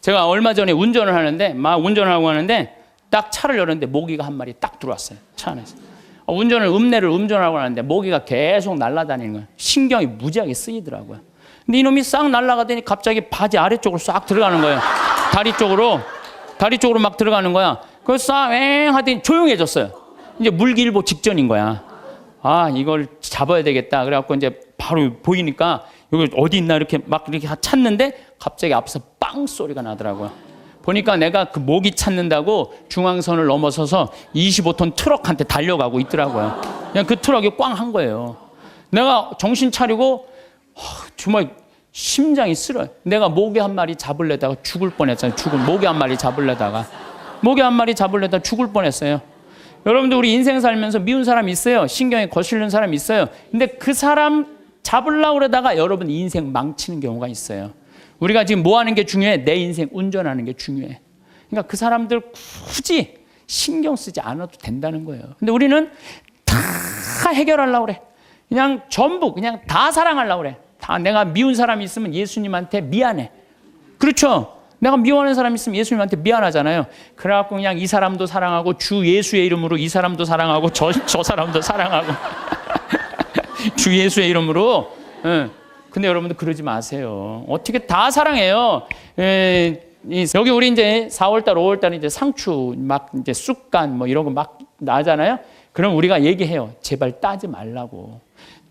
제가 얼마 전에 운전을 하는데 막 운전을 하고 하는데 딱 차를 열었는데 모기가 한 마리 딱 들어왔어요. 차 안에서. 운전을 운전하고 하는데 모기가 계속 날아다니는 거예요. 신경이 무지하게 쓰이더라고요. 근데 이놈이 싹 날아가더니 갑자기 바지 아래쪽으로 싹 들어가는 거예요. 다리 쪽으로 막 들어가는 거야. 그래서 싹 하더니 조용해졌어요. 이제 물기일보 직전인 거야. 아, 이걸 잡아야 되겠다. 그래갖고 이제 바로 보이니까 여기 어디 있나 이렇게 막 이렇게 찾는데 갑자기 앞에서 빵 소리가 나더라고요. 보니까 내가 그 모기 찾는다고 중앙선을 넘어서서 25톤 트럭한테 달려가고 있더라고요. 그냥 그 트럭이 꽝 한 거예요. 내가 정신 차리고 정말 심장이 쓰러요. 내가 모기 한 마리 잡으려다가 죽을 뻔했잖아요. 모기 한 마리 잡으려다가 죽을 뻔했어요. 여러분들 우리 인생 살면서 미운 사람 있어요. 신경에 거슬리는 사람 있어요. 근데 그 사람 잡으려고 그러다가 여러분 인생 망치는 경우가 있어요. 우리가 지금 뭐 하는 게 중요해? 내 인생 운전하는 게 중요해. 그러니까 그 사람들 굳이 신경 쓰지 않아도 된다는 거예요. 근데 우리는 다 해결하려고 그래. 그냥 전부 그냥 다 사랑하려고 그래. 다 내가 미운 사람이 있으면 예수님한테 미안해. 그렇죠? 내가 미워하는 사람이 있으면 예수님한테 미안하잖아요. 그래갖고 그냥 이 사람도 사랑하고 주 예수의 이름으로 이 사람도 사랑하고 저 사람도 사랑하고 주 예수의 이름으로. 근데 여러분들 그러지 마세요. 어떻게 다 사랑해요. 여기 우리 이제 4월달, 5월달 이제 상추 막 이제 쑥간 뭐 이런 거 막 나잖아요. 그럼 우리가 얘기해요. 제발 따지 말라고.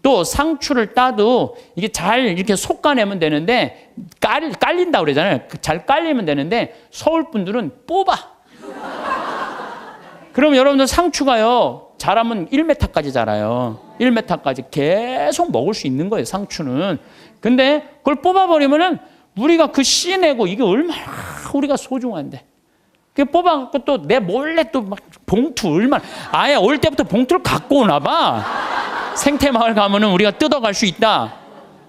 또 상추를 따도 이게 잘 이렇게 솎아내면 되는데 깔린다고 그러잖아요. 잘 깔리면 되는데 서울 분들은 뽑아. 그럼 여러분들 상추가요. 자라면 1m까지 자라요. 1m까지 계속 먹을 수 있는 거예요, 상추는. 근데 그걸 뽑아버리면은 우리가 그 씨 내고 이게 얼마나 우리가 소중한데. 그 뽑아갖고 또 내 몰래 또 막 봉투 얼마나, 아예 올 때부터 봉투를 갖고 오나 봐. 생태마을 가면은 우리가 뜯어갈 수 있다.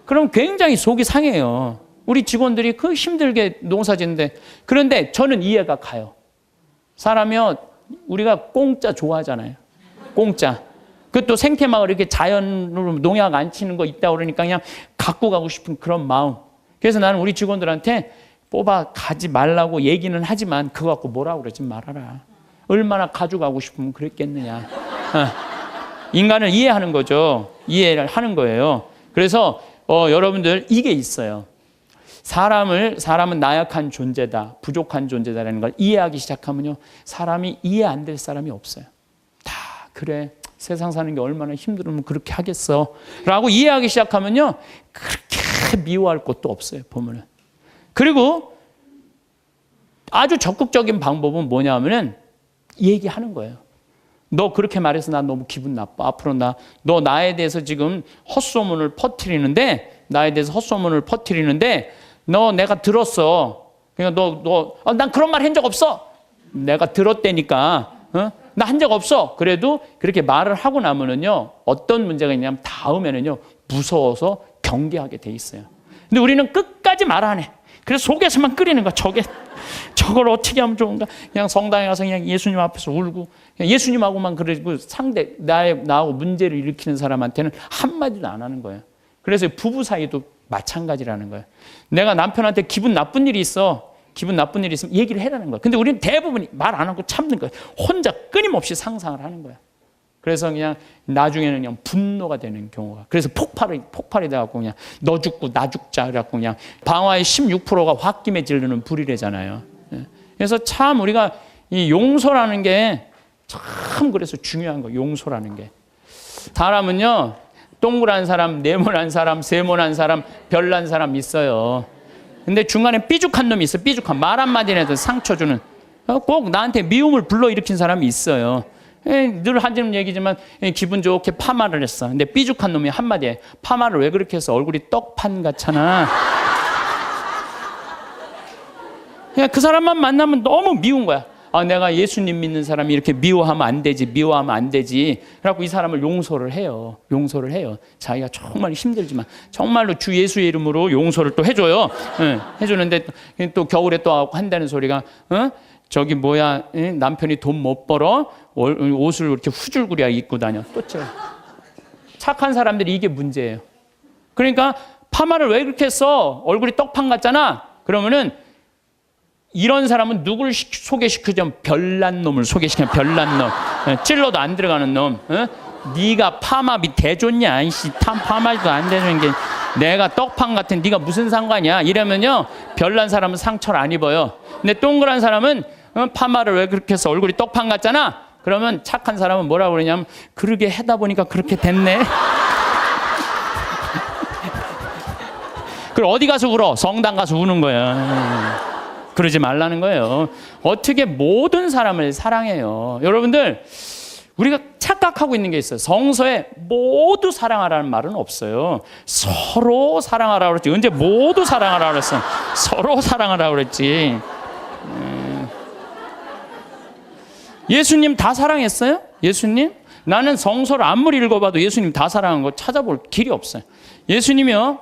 그럼 굉장히 속이 상해요. 우리 직원들이 그 힘들게 농사 짓는데. 그런데 저는 이해가 가요. 사람이요, 우리가 공짜 좋아하잖아요. 공짜. 그것도 생태마을 이렇게 자연으로 농약 안 치는 거 있다 그러니까 그냥 갖고 가고 싶은 그런 마음. 그래서 나는 우리 직원들한테 뽑아 가지 말라고 얘기는 하지만 그거 갖고 뭐라고 그러지 말아라. 얼마나 가져가고 싶으면 그랬겠느냐. 인간을 이해하는 거죠. 이해를 하는 거예요. 그래서 여러분들 이게 있어요. 사람은 나약한 존재다, 부족한 존재다라는 걸 이해하기 시작하면요, 사람이 이해 안 될 사람이 없어요. 다 그래, 세상 사는 게 얼마나 힘들으면 그렇게 하겠어 라고 이해하기 시작하면요, 그렇게 미워할 것도 없어요, 보면은. 그리고 아주 적극적인 방법은 뭐냐면은 얘기하는 거예요. 너 그렇게 말해서 나 너무 기분 나빠. 앞으로 너 나에 대해서 지금 헛소문을 퍼뜨리는데, 너 내가 들었어. 그러니까 난 그런 말 한 적 없어. 내가 들었다니까. 나 한 적 없어. 그래도 그렇게 말을 하고 나면은요, 어떤 문제가 있냐면 다음에는요, 무서워서 경계하게 돼 있어요. 근데 우리는 끝까지 말 안 해. 그래서 속에서만 끓이는 거야. 저걸 어떻게 하면 좋은가? 그냥 성당에 가서 그냥 예수님 앞에서 울고, 그냥 예수님하고만 그러고 나하고 문제를 일으키는 사람한테는 한마디도 안 하는 거예요. 그래서 부부 사이도 마찬가지라는 거예요. 내가 남편한테 기분 나쁜 일이 있으면 얘기를 해라는 거예요. 근데 우리는 대부분 말 안 하고 참는 거예요. 혼자 끊임없이 상상을 하는 거예요. 그래서 그냥 나중에는 그냥 분노가 되는 경우가. 그래서 폭발이 돼갖고 그냥 너 죽고 나 죽자. 그래갖고 그냥 방화의 16%가 홧김에 지르는 불이래잖아요. 그래서 참 우리가 이 용서라는 게 참 그래서 중요한 거예요. 용서라는 게. 사람은요, 동그란 사람, 네모난 사람, 세모난 사람, 별난 사람 있어요. 근데 중간에 삐죽한 놈이 있어. 삐죽한 말 한마디라도 상처 주는. 꼭 나한테 미움을 불러일으킨 사람이 있어요. 늘 하는 얘기지만 기분 좋게 파마를 했어. 근데 삐죽한 놈이 한마디에 파마를 왜 그렇게 해서 얼굴이 떡판 같잖아. 그냥 그 사람만 만나면 너무 미운 거야. 아, 내가 예수님 믿는 사람이 이렇게 미워하면 안 되지. 그래갖고 이 사람을 용서를 해요. 자기가 정말 힘들지만 정말로 주 예수의 이름으로 용서를 또 해줘요. 해주는데 또 겨울에 또 한다는 소리가, 저기 남편이 돈 못 벌어 옷을 이렇게 후줄구리야 입고 다녀. 또 착한 사람들이 이게 문제예요. 그러니까 파마를 왜 그렇게 했어? 얼굴이 떡판 같잖아. 그러면은 이런 사람은 누구를 소개시키자면 별난 놈을 소개시키면 별난 놈. 찔러도 안 들어가는 놈. 네가 파마비 대줬냐? 이씨, 파마도 안 되는 게 내가 떡판 같은 네가 무슨 상관이야? 이러면요 별난 사람은 상처를 안 입어요. 근데 동그란 사람은 파마를 왜 그렇게 해서 얼굴이 떡판 같잖아? 그러면 착한 사람은 뭐라고 그러냐면 그러게 하다 보니까 그렇게 됐네. 그리고 어디 가서 울어? 성당 가서 우는 거야. 그러지 말라는 거예요. 어떻게 모든 사람을 사랑해요? 여러분들, 우리가 착각하고 있는 게 있어요. 성서에 모두 사랑하라는 말은 없어요. 서로 사랑하라고 그랬지. 언제 모두 사랑하라고 그랬어? 서로 사랑하라고 그랬지. 예수님 다 사랑했어요? 예수님? 나는 성서를 아무리 읽어봐도 예수님 다 사랑한 거 찾아볼 길이 없어요. 예수님이요,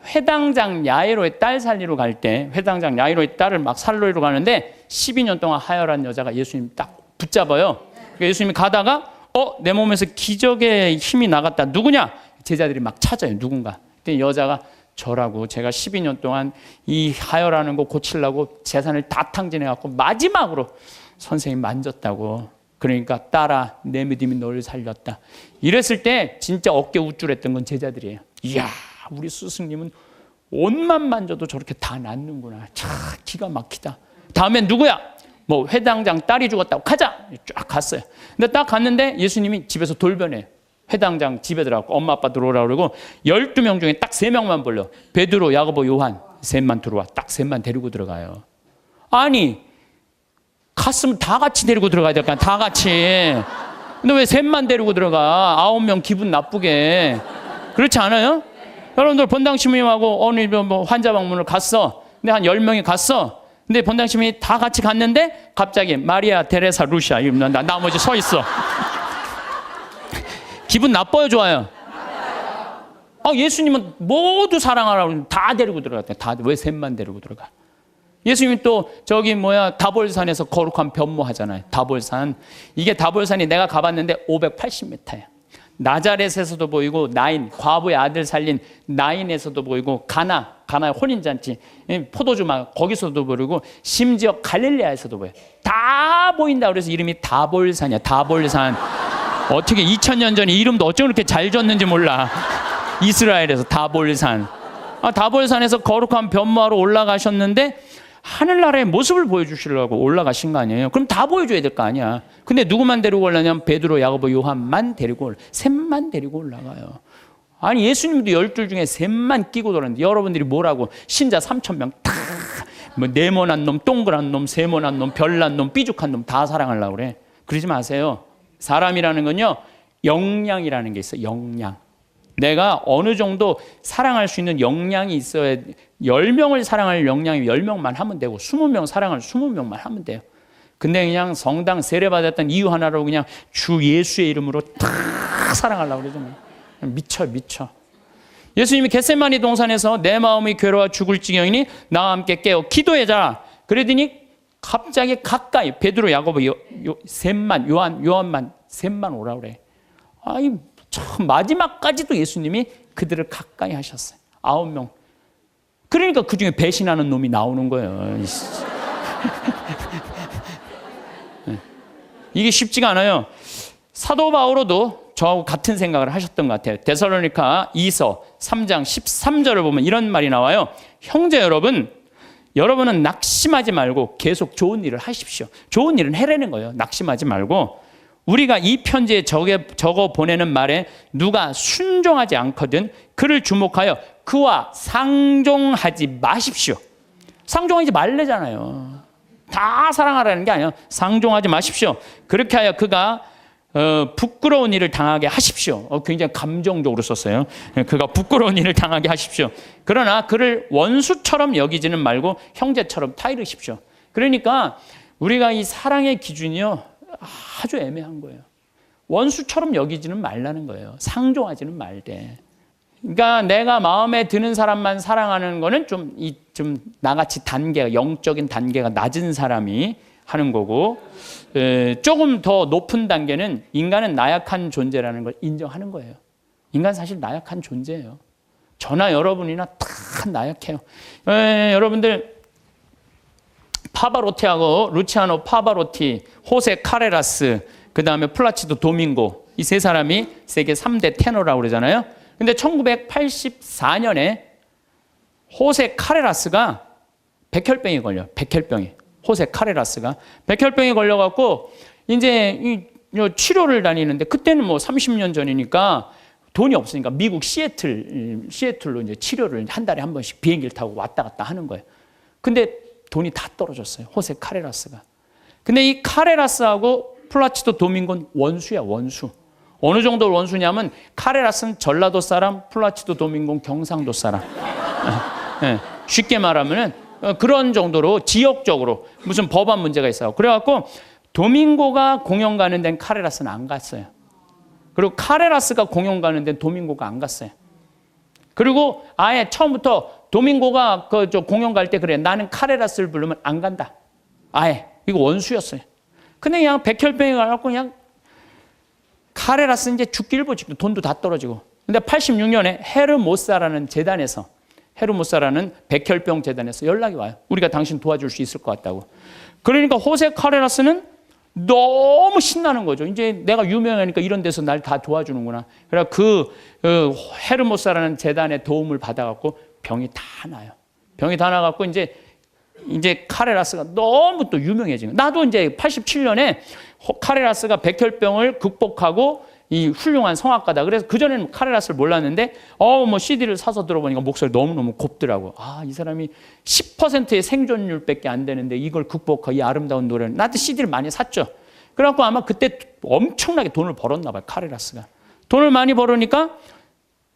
회당장 야이로의 딸 살리러 갈 때, 회당장 야이로의 딸을 막 살리러 가는데 12년 동안 하혈한 여자가 예수님 딱 붙잡아요. 그러니까 예수님이 가다가 내 몸에서 기적의 힘이 나갔다. 누구냐? 제자들이 막 찾아요. 누군가. 그때 여자가 저라고, 제가 12년 동안 이 하혈하는 거 고치려고 재산을 다 탕진해 갖고 마지막으로 선생님 만졌다고. 그러니까 딸아, 내 믿음이 너를 살렸다. 이랬을 때 진짜 어깨 우쭐했던 건 제자들이에요. 이야, 우리 스승님은 옷만 만져도 저렇게 다 낫는구나. 참 기가 막히다. 다음엔 누구야? 뭐 회당장 딸이 죽었다고. 가자. 쫙 갔어요. 근데 딱 갔는데 예수님이 집에서 돌변해요. 회당장 집에 들어가고 엄마 아빠 들어오라고 그러고 12명 중에 딱 3명만 불러. 베드로, 야고보, 요한 셋만 들어와. 딱 셋만 데리고 들어가요. 아니 갔으면 다 같이 데리고 들어가야 될까? 다 같이. 근데 왜 셋만 데리고 들어가? 9명 기분 나쁘게. 그렇지 않아요? 여러분들 본당 시민하고 어느 뭐 환자 방문을 갔어. 근데 한 10명이 갔어. 근데 본당 시민이 다 같이 갔는데 갑자기 마리아, 테레사, 루시아 이러면 나머지 서 있어. 기분 나빠요, 좋아요? 예수님은 모두 사랑하라고 다 데리고 들어갔대. 다. 왜 셋만 데리고 들어가? 예수님이 또 저기 다볼산에서 거룩한 변모하잖아요. 다볼산. 이게 다볼산이 내가 가봤는데 580m야. 나자렛에서도 보이고 나인, 과부의 아들 살린 나인에서도 보이고 가나의 혼인잔치, 포도주막 거기서도 보이고 심지어 갈릴레아에서도 보여요. 다 보인다. 그래서 이름이 다볼산이야. 다볼산. 어떻게 2000년 전에 이름도 어쩜 그렇게 잘 졌는지 몰라. 이스라엘에서 다볼산. 다볼산에서 거룩한 변모하러 올라가셨는데 하늘나라의 모습을 보여주시려고 올라가신 거 아니에요? 그럼 다 보여줘야 될 거 아니야. 근데 누구만 데리고 올라냐면 베드로, 야고보, 요한만 데리고 셋만 데리고 올라가요. 아니 예수님도 12 중에 셋만 끼고 돌았는데 여러분들이 뭐라고 신자 3000명 다 뭐 네모난 놈, 동그란 놈, 세모난 놈, 별난 놈, 삐죽한 놈 다 사랑하려고 그래. 그러지 마세요. 사람이라는 건요 역량이라는 게 있어요. 역량. 내가 어느 정도 사랑할 수 있는 역량이 있어야 10명을 사랑할 역량이 10명만 하면 되고 20명 사랑할 20명만 하면 돼요. 근데 그냥 성당 세례받았던 이유 하나로 그냥 주 예수의 이름으로 다 사랑하려고 그러잖아요. 미쳐. 예수님이 겟세마니 동산에서 내 마음이 괴로워 죽을 지경이니 나와 함께 깨어 기도해라. 그러더니 갑자기 가까이 베드로, 야고보, 셋만, 요한만 셋만 오라 그래. 참 마지막까지도 예수님이 그들을 가까이 하셨어요. 9명. 그러니까 그중에 배신하는 놈이 나오는 거예요. 이게 쉽지가 않아요. 사도 바오로도 저하고 같은 생각을 하셨던 것 같아요. 데살로니가 2서 3장 13절을 보면 이런 말이 나와요. 형제 여러분, 여러분은 낙심하지 말고 계속 좋은 일을 하십시오. 좋은 일은 해내는 거예요. 낙심하지 말고. 우리가 이 편지에 적어 보내는 말에 누가 순종하지 않거든 그를 주목하여 그와 상종하지 마십시오. 상종하지 말래잖아요. 다 사랑하라는 게 아니에요. 상종하지 마십시오. 그렇게 하여 그가 부끄러운 일을 당하게 하십시오. 굉장히 감정적으로 썼어요. 그가 부끄러운 일을 당하게 하십시오. 그러나 그를 원수처럼 여기지는 말고 형제처럼 타이르십시오. 그러니까 우리가 이 사랑의 기준이요 아주 애매한 거예요. 원수처럼 여기지는 말라는 거예요. 상종하지는 말되. 그러니까 내가 마음에 드는 사람만 사랑하는 거는 좀 나같이 단계가, 영적인 단계가 낮은 사람이 하는 거고, 조금 더 높은 단계는 인간은 나약한 존재라는 걸 인정하는 거예요. 인간 사실 나약한 존재예요. 저나 여러분이나 다 나약해요. 여러분들 파바로티하고 루치아노 파바로티, 호세 카레라스, 그 다음에 플라치도 도밍고, 이 세 사람이 세계 3대 테너라고 그러잖아요. 근데 1984년에 호세 카레라스가 백혈병에 걸려요. 백혈병에. 호세 카레라스가 백혈병에 걸려갖고 이제 치료를 다니는데, 그때는 뭐 30년 전이니까 돈이 없으니까 미국 시애틀로 이제 치료를 한 달에 한 번씩 비행기를 타고 왔다 갔다 하는 거예요. 근데 돈이 다 떨어졌어요. 호세 카레라스가. 근데 이 카레라스하고 플라치도 도밍고는 원수야, 원수. 어느 정도 원수냐면 카레라스는 전라도 사람, 플라치도 도밍고는 경상도 사람. 쉽게 말하면은 그런 정도로 지역적으로 무슨 법안 문제가 있어요. 그래갖고 도밍고가 공연 가는 데는 카레라스는 안 갔어요. 그리고 카레라스가 공연 가는 데는 도밍고가 안 갔어요. 그리고 아예 처음부터 도밍고가 공연 갈 때 그래, 나는 카레라스를 부르면 안 간다. 아예 이거 원수였어요. 근데 그냥 백혈병에 가갖고 그냥 카레라스 이제 죽길보 지금 돈도 다 떨어지고. 근데 86년에 헤르모사라는 재단에서, 헤르모사라는 백혈병 재단에서 연락이 와요. 우리가 당신 도와줄 수 있을 것 같다고. 그러니까 호세 카레라스는 너무 신나는 거죠. 이제 내가 유명하니까 이런 데서 날 다 도와주는구나. 그래서 그 헤르모사라는 재단의 도움을 받아갖고 병이 다 나요. 병이 다 나갖고 이제 카레라스가 너무 또 유명해진 거예요. 나도 이제 87년에 카레라스가 백혈병을 극복하고 이 훌륭한 성악가다. 그래서 그전에는 카레라스를 몰랐는데, 뭐 CD를 사서 들어보니까 목소리 너무너무 곱더라고. 아, 이 사람이 10%의 생존율밖에 안 되는데 이걸 극복하고 이 아름다운 노래를. 나도 CD를 많이 샀죠. 그래갖고 아마 그때 엄청나게 돈을 벌었나 봐요, 카레라스가. 돈을 많이 벌으니까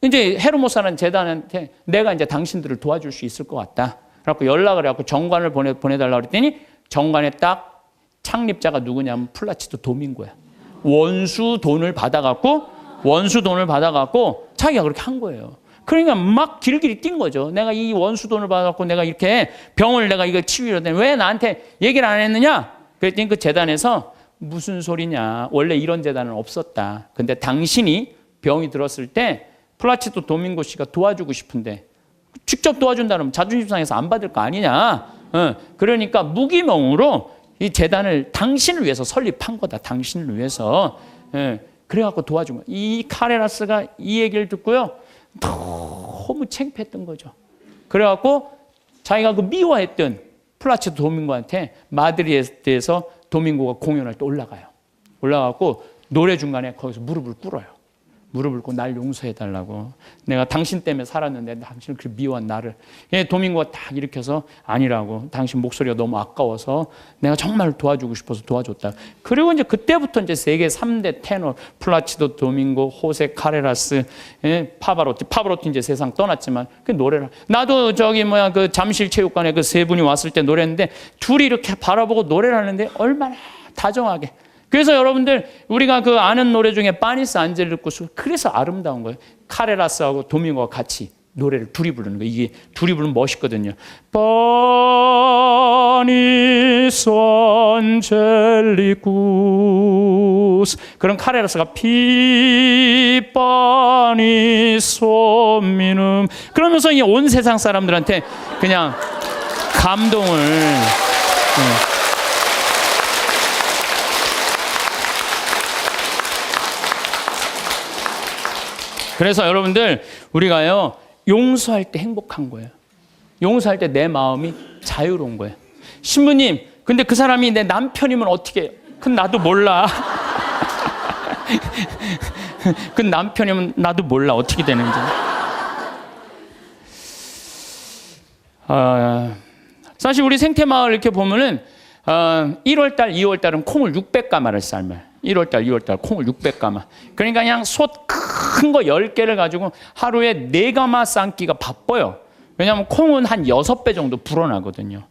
이제 헤르모사라는 재단한테 내가 이제 당신들을 도와줄 수 있을 것 같다. 그래갖고 연락을 해갖고 정관을 보내달라고 그랬더니 정관에 딱 창립자가 누구냐면 플라치도 도밍고야. 원수 돈을 받아갖고 자기가 그렇게 한 거예요. 그러니까 막 길길이 뛴 거죠. 내가 이 원수 돈을 받아갖고 내가 이렇게 병을 내가 이걸 치유하려더니 왜 나한테 얘기를 안 했느냐? 그랬더니 그 재단에서 무슨 소리냐. 원래 이런 재단은 없었다. 근데 당신이 병이 들었을 때 플라치도 도밍고 씨가 도와주고 싶은데 직접 도와준다면 자존심 상해서 안 받을 거 아니냐. 그러니까 무기명으로 이 재단을 당신을 위해서 설립한 거다. 당신을 위해서. 그래갖고 도와준 거야. 이 카레라스가 이 얘기를 듣고요. 너무 창피했던 거죠. 그래갖고 자기가 그 미워했던 플라치도 도밍고한테 마드리드에서 도밍고가 공연할 때 올라가고 노래 중간에 거기서 무릎을 꿇어요. 무릎을 꿇고 날 용서해달라고. 내가 당신 때문에 살았는데 당신을 그렇게 미워한 나를. 도밍고가 딱 일으켜서 아니라고. 당신 목소리가 너무 아까워서 내가 정말 도와주고 싶어서 도와줬다. 그리고 이제 그때부터 이제 세계 3대 테너 플라치도 도밍고, 호세 카레라스, 파바로티 이제 세상 떠났지만 그 노래를. 나도 그 잠실 체육관에 그 세 분이 왔을 때 노래했는데 둘이 이렇게 바라보고 노래를 하는데 얼마나 다정하게. 그래서 여러분들 우리가 그 아는 노래 중에 파니스 안젤리쿠스, 그래서 아름다운 거예요. 카레라스하고 도밍고가 같이 노래를 둘이 부르는 거예요. 이게 둘이 부르면 멋있거든요. 파니스 안젤리쿠스. 그런 카레라스가 파니스 미눔. 그러면서 이 온 세상 사람들한테 그냥 감동을. 그래서 여러분들 우리가요 용서할 때 행복한 거예요. 용서할 때 내 마음이 자유로운 거예요. 신부님, 근데 그 사람이 내 남편이면 어떻게 해요? 그건 나도 몰라. 그 남편이면 나도 몰라 어떻게 되는지. 사실 우리 생태마을 이렇게 보면은 1월달, 2월달은 콩을 600가마를 삶아요. 1월달, 2월달 콩을 600가마. 그러니까 그냥 솥 큰 거 10개를 가지고 하루에 4가마 삶기가 바빠요. 왜냐하면 콩은 한 6배 정도 불어나거든요.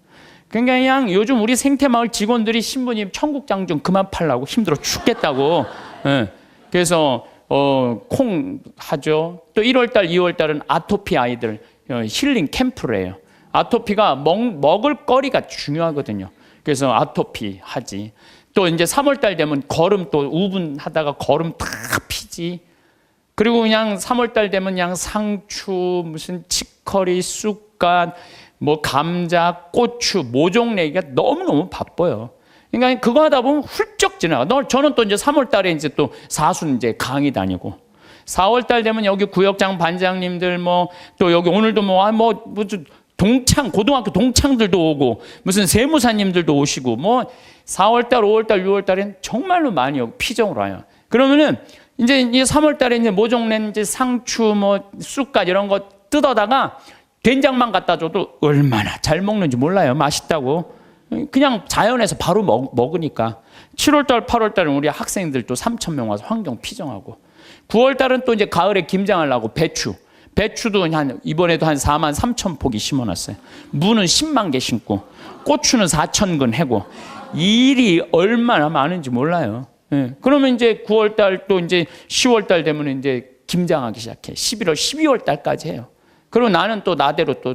그러니까 그냥 요즘 우리 생태마을 직원들이 신부님 청국장 좀 그만 팔라고 힘들어 죽겠다고. 그래서 콩 하죠. 또 1월달, 2월달은 아토피 아이들 힐링 캠프를 해요. 아토피가 먹을 거리가 중요하거든요. 그래서 아토피 하지. 또 이제 3월달 되면 거름 또 우분하다가 거름 다 피지. 그리고 그냥 3월달 되면 그냥 상추, 무슨 치커리, 쑥갓, 뭐 감자, 고추, 모종 내기가 너무너무 바빠요. 그러니까 그거 하다 보면 훌쩍 지나가. 저는 또 이제 3월 달에 이제 또 사순 이제 강의 다니고, 4월 달 되면 여기 구역장 반장님들 뭐 또 여기 오늘도 무슨 동창, 고등학교 동창들도 오고, 무슨 세무사님들도 오시고, 뭐 4월 달, 5월 달, 6월 달엔 정말로 많이 오고 피정으로 와요. 그러면은 이제 3월 달에 이제 모종낸 이제 상추, 뭐 쑥갓 이런 거 뜯어다가 된장만 갖다 줘도 얼마나 잘 먹는지 몰라요. 맛있다고. 그냥 자연에서 바로 먹으니까. 7월달, 8월달은 우리 학생들 또 3,000명 와서 환경 피정하고, 9월달은 또 이제 가을에 김장하려고 배추도 이번에도 한 4만 3천 포기 심어놨어요. 무는 10만 개 심고, 고추는 4천 근 해고, 일이 얼마나 많은지 몰라요. 예. 그러면 이제 9월달 또 이제 10월달 되면 이제 김장하기 시작해. 11월, 12월달까지 해요. 그리고 나는 또 나대로 또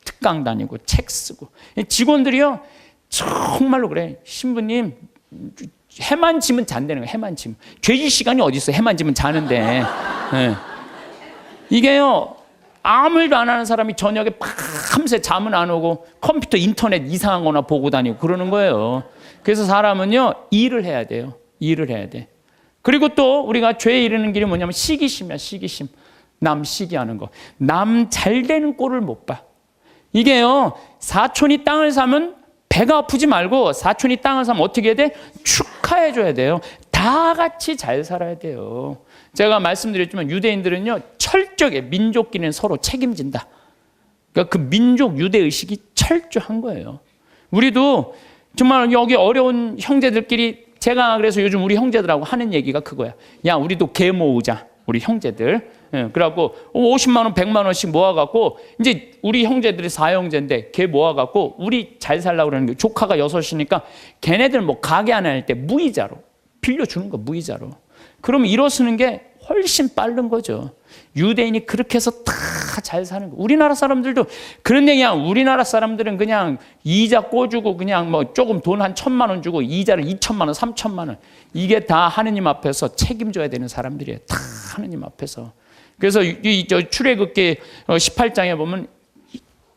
특강 다니고 책 쓰고. 직원들이요, 정말로 그래. 신부님, 해만 지면 잔다는 거예요. 해만 지면. 죄질 시간이 어디 있어? 해만 지면 자는데. 예. 이게요, 아무 일도 안 하는 사람이 저녁에 밤새 잠은 안 오고 컴퓨터 인터넷 이상한 거나 보고 다니고 그러는 거예요. 그래서 사람은요, 일을 해야 돼요. 일을 해야 돼. 그리고 또 우리가 죄에 이르는 길이 뭐냐면 시기심이야. 시기심. 남 시기하는 거. 남 잘 되는 꼴을 못 봐. 이게요, 사촌이 땅을 사면 배가 아프지 말고, 사촌이 땅을 사면 어떻게 해야 돼? 축하해 줘야 돼요. 다 같이 잘 살아야 돼요. 제가 말씀드렸지만 유대인들은요, 철저하게 민족끼리는 서로 책임진다. 그러니까 그 민족 유대의식이 철저한 거예요. 우리도 정말 여기 어려운 형제들끼리, 제가 그래서 요즘 우리 형제들하고 하는 얘기가 그거야. 야, 우리도 개 모으자. 우리 형제들. 예, 그래갖고 50만 원, 100만 원씩 모아갖고, 이제 우리 형제들이 4형제인데 걔 모아갖고 우리 잘 살라고 그러는 게, 조카가 6이니까 걔네들 뭐 가게 하나 할 때 무이자로 빌려주는 거, 무이자로. 그러면 일어서는 게 훨씬 빠른 거죠. 유대인이 그렇게 해서 다 잘 사는 거. 우리나라 사람들도 그런 얘기야. 우리나라 사람들은 그냥 이자 꿔주고 그냥 뭐 조금 돈 한 1,000만 원 주고 이자를 2,000만 원, 3,000만 원. 이게 다 하느님 앞에서 책임져야 되는 사람들이에요. 다 하느님 앞에서. 그래서 저 출애굽기 18장에 보면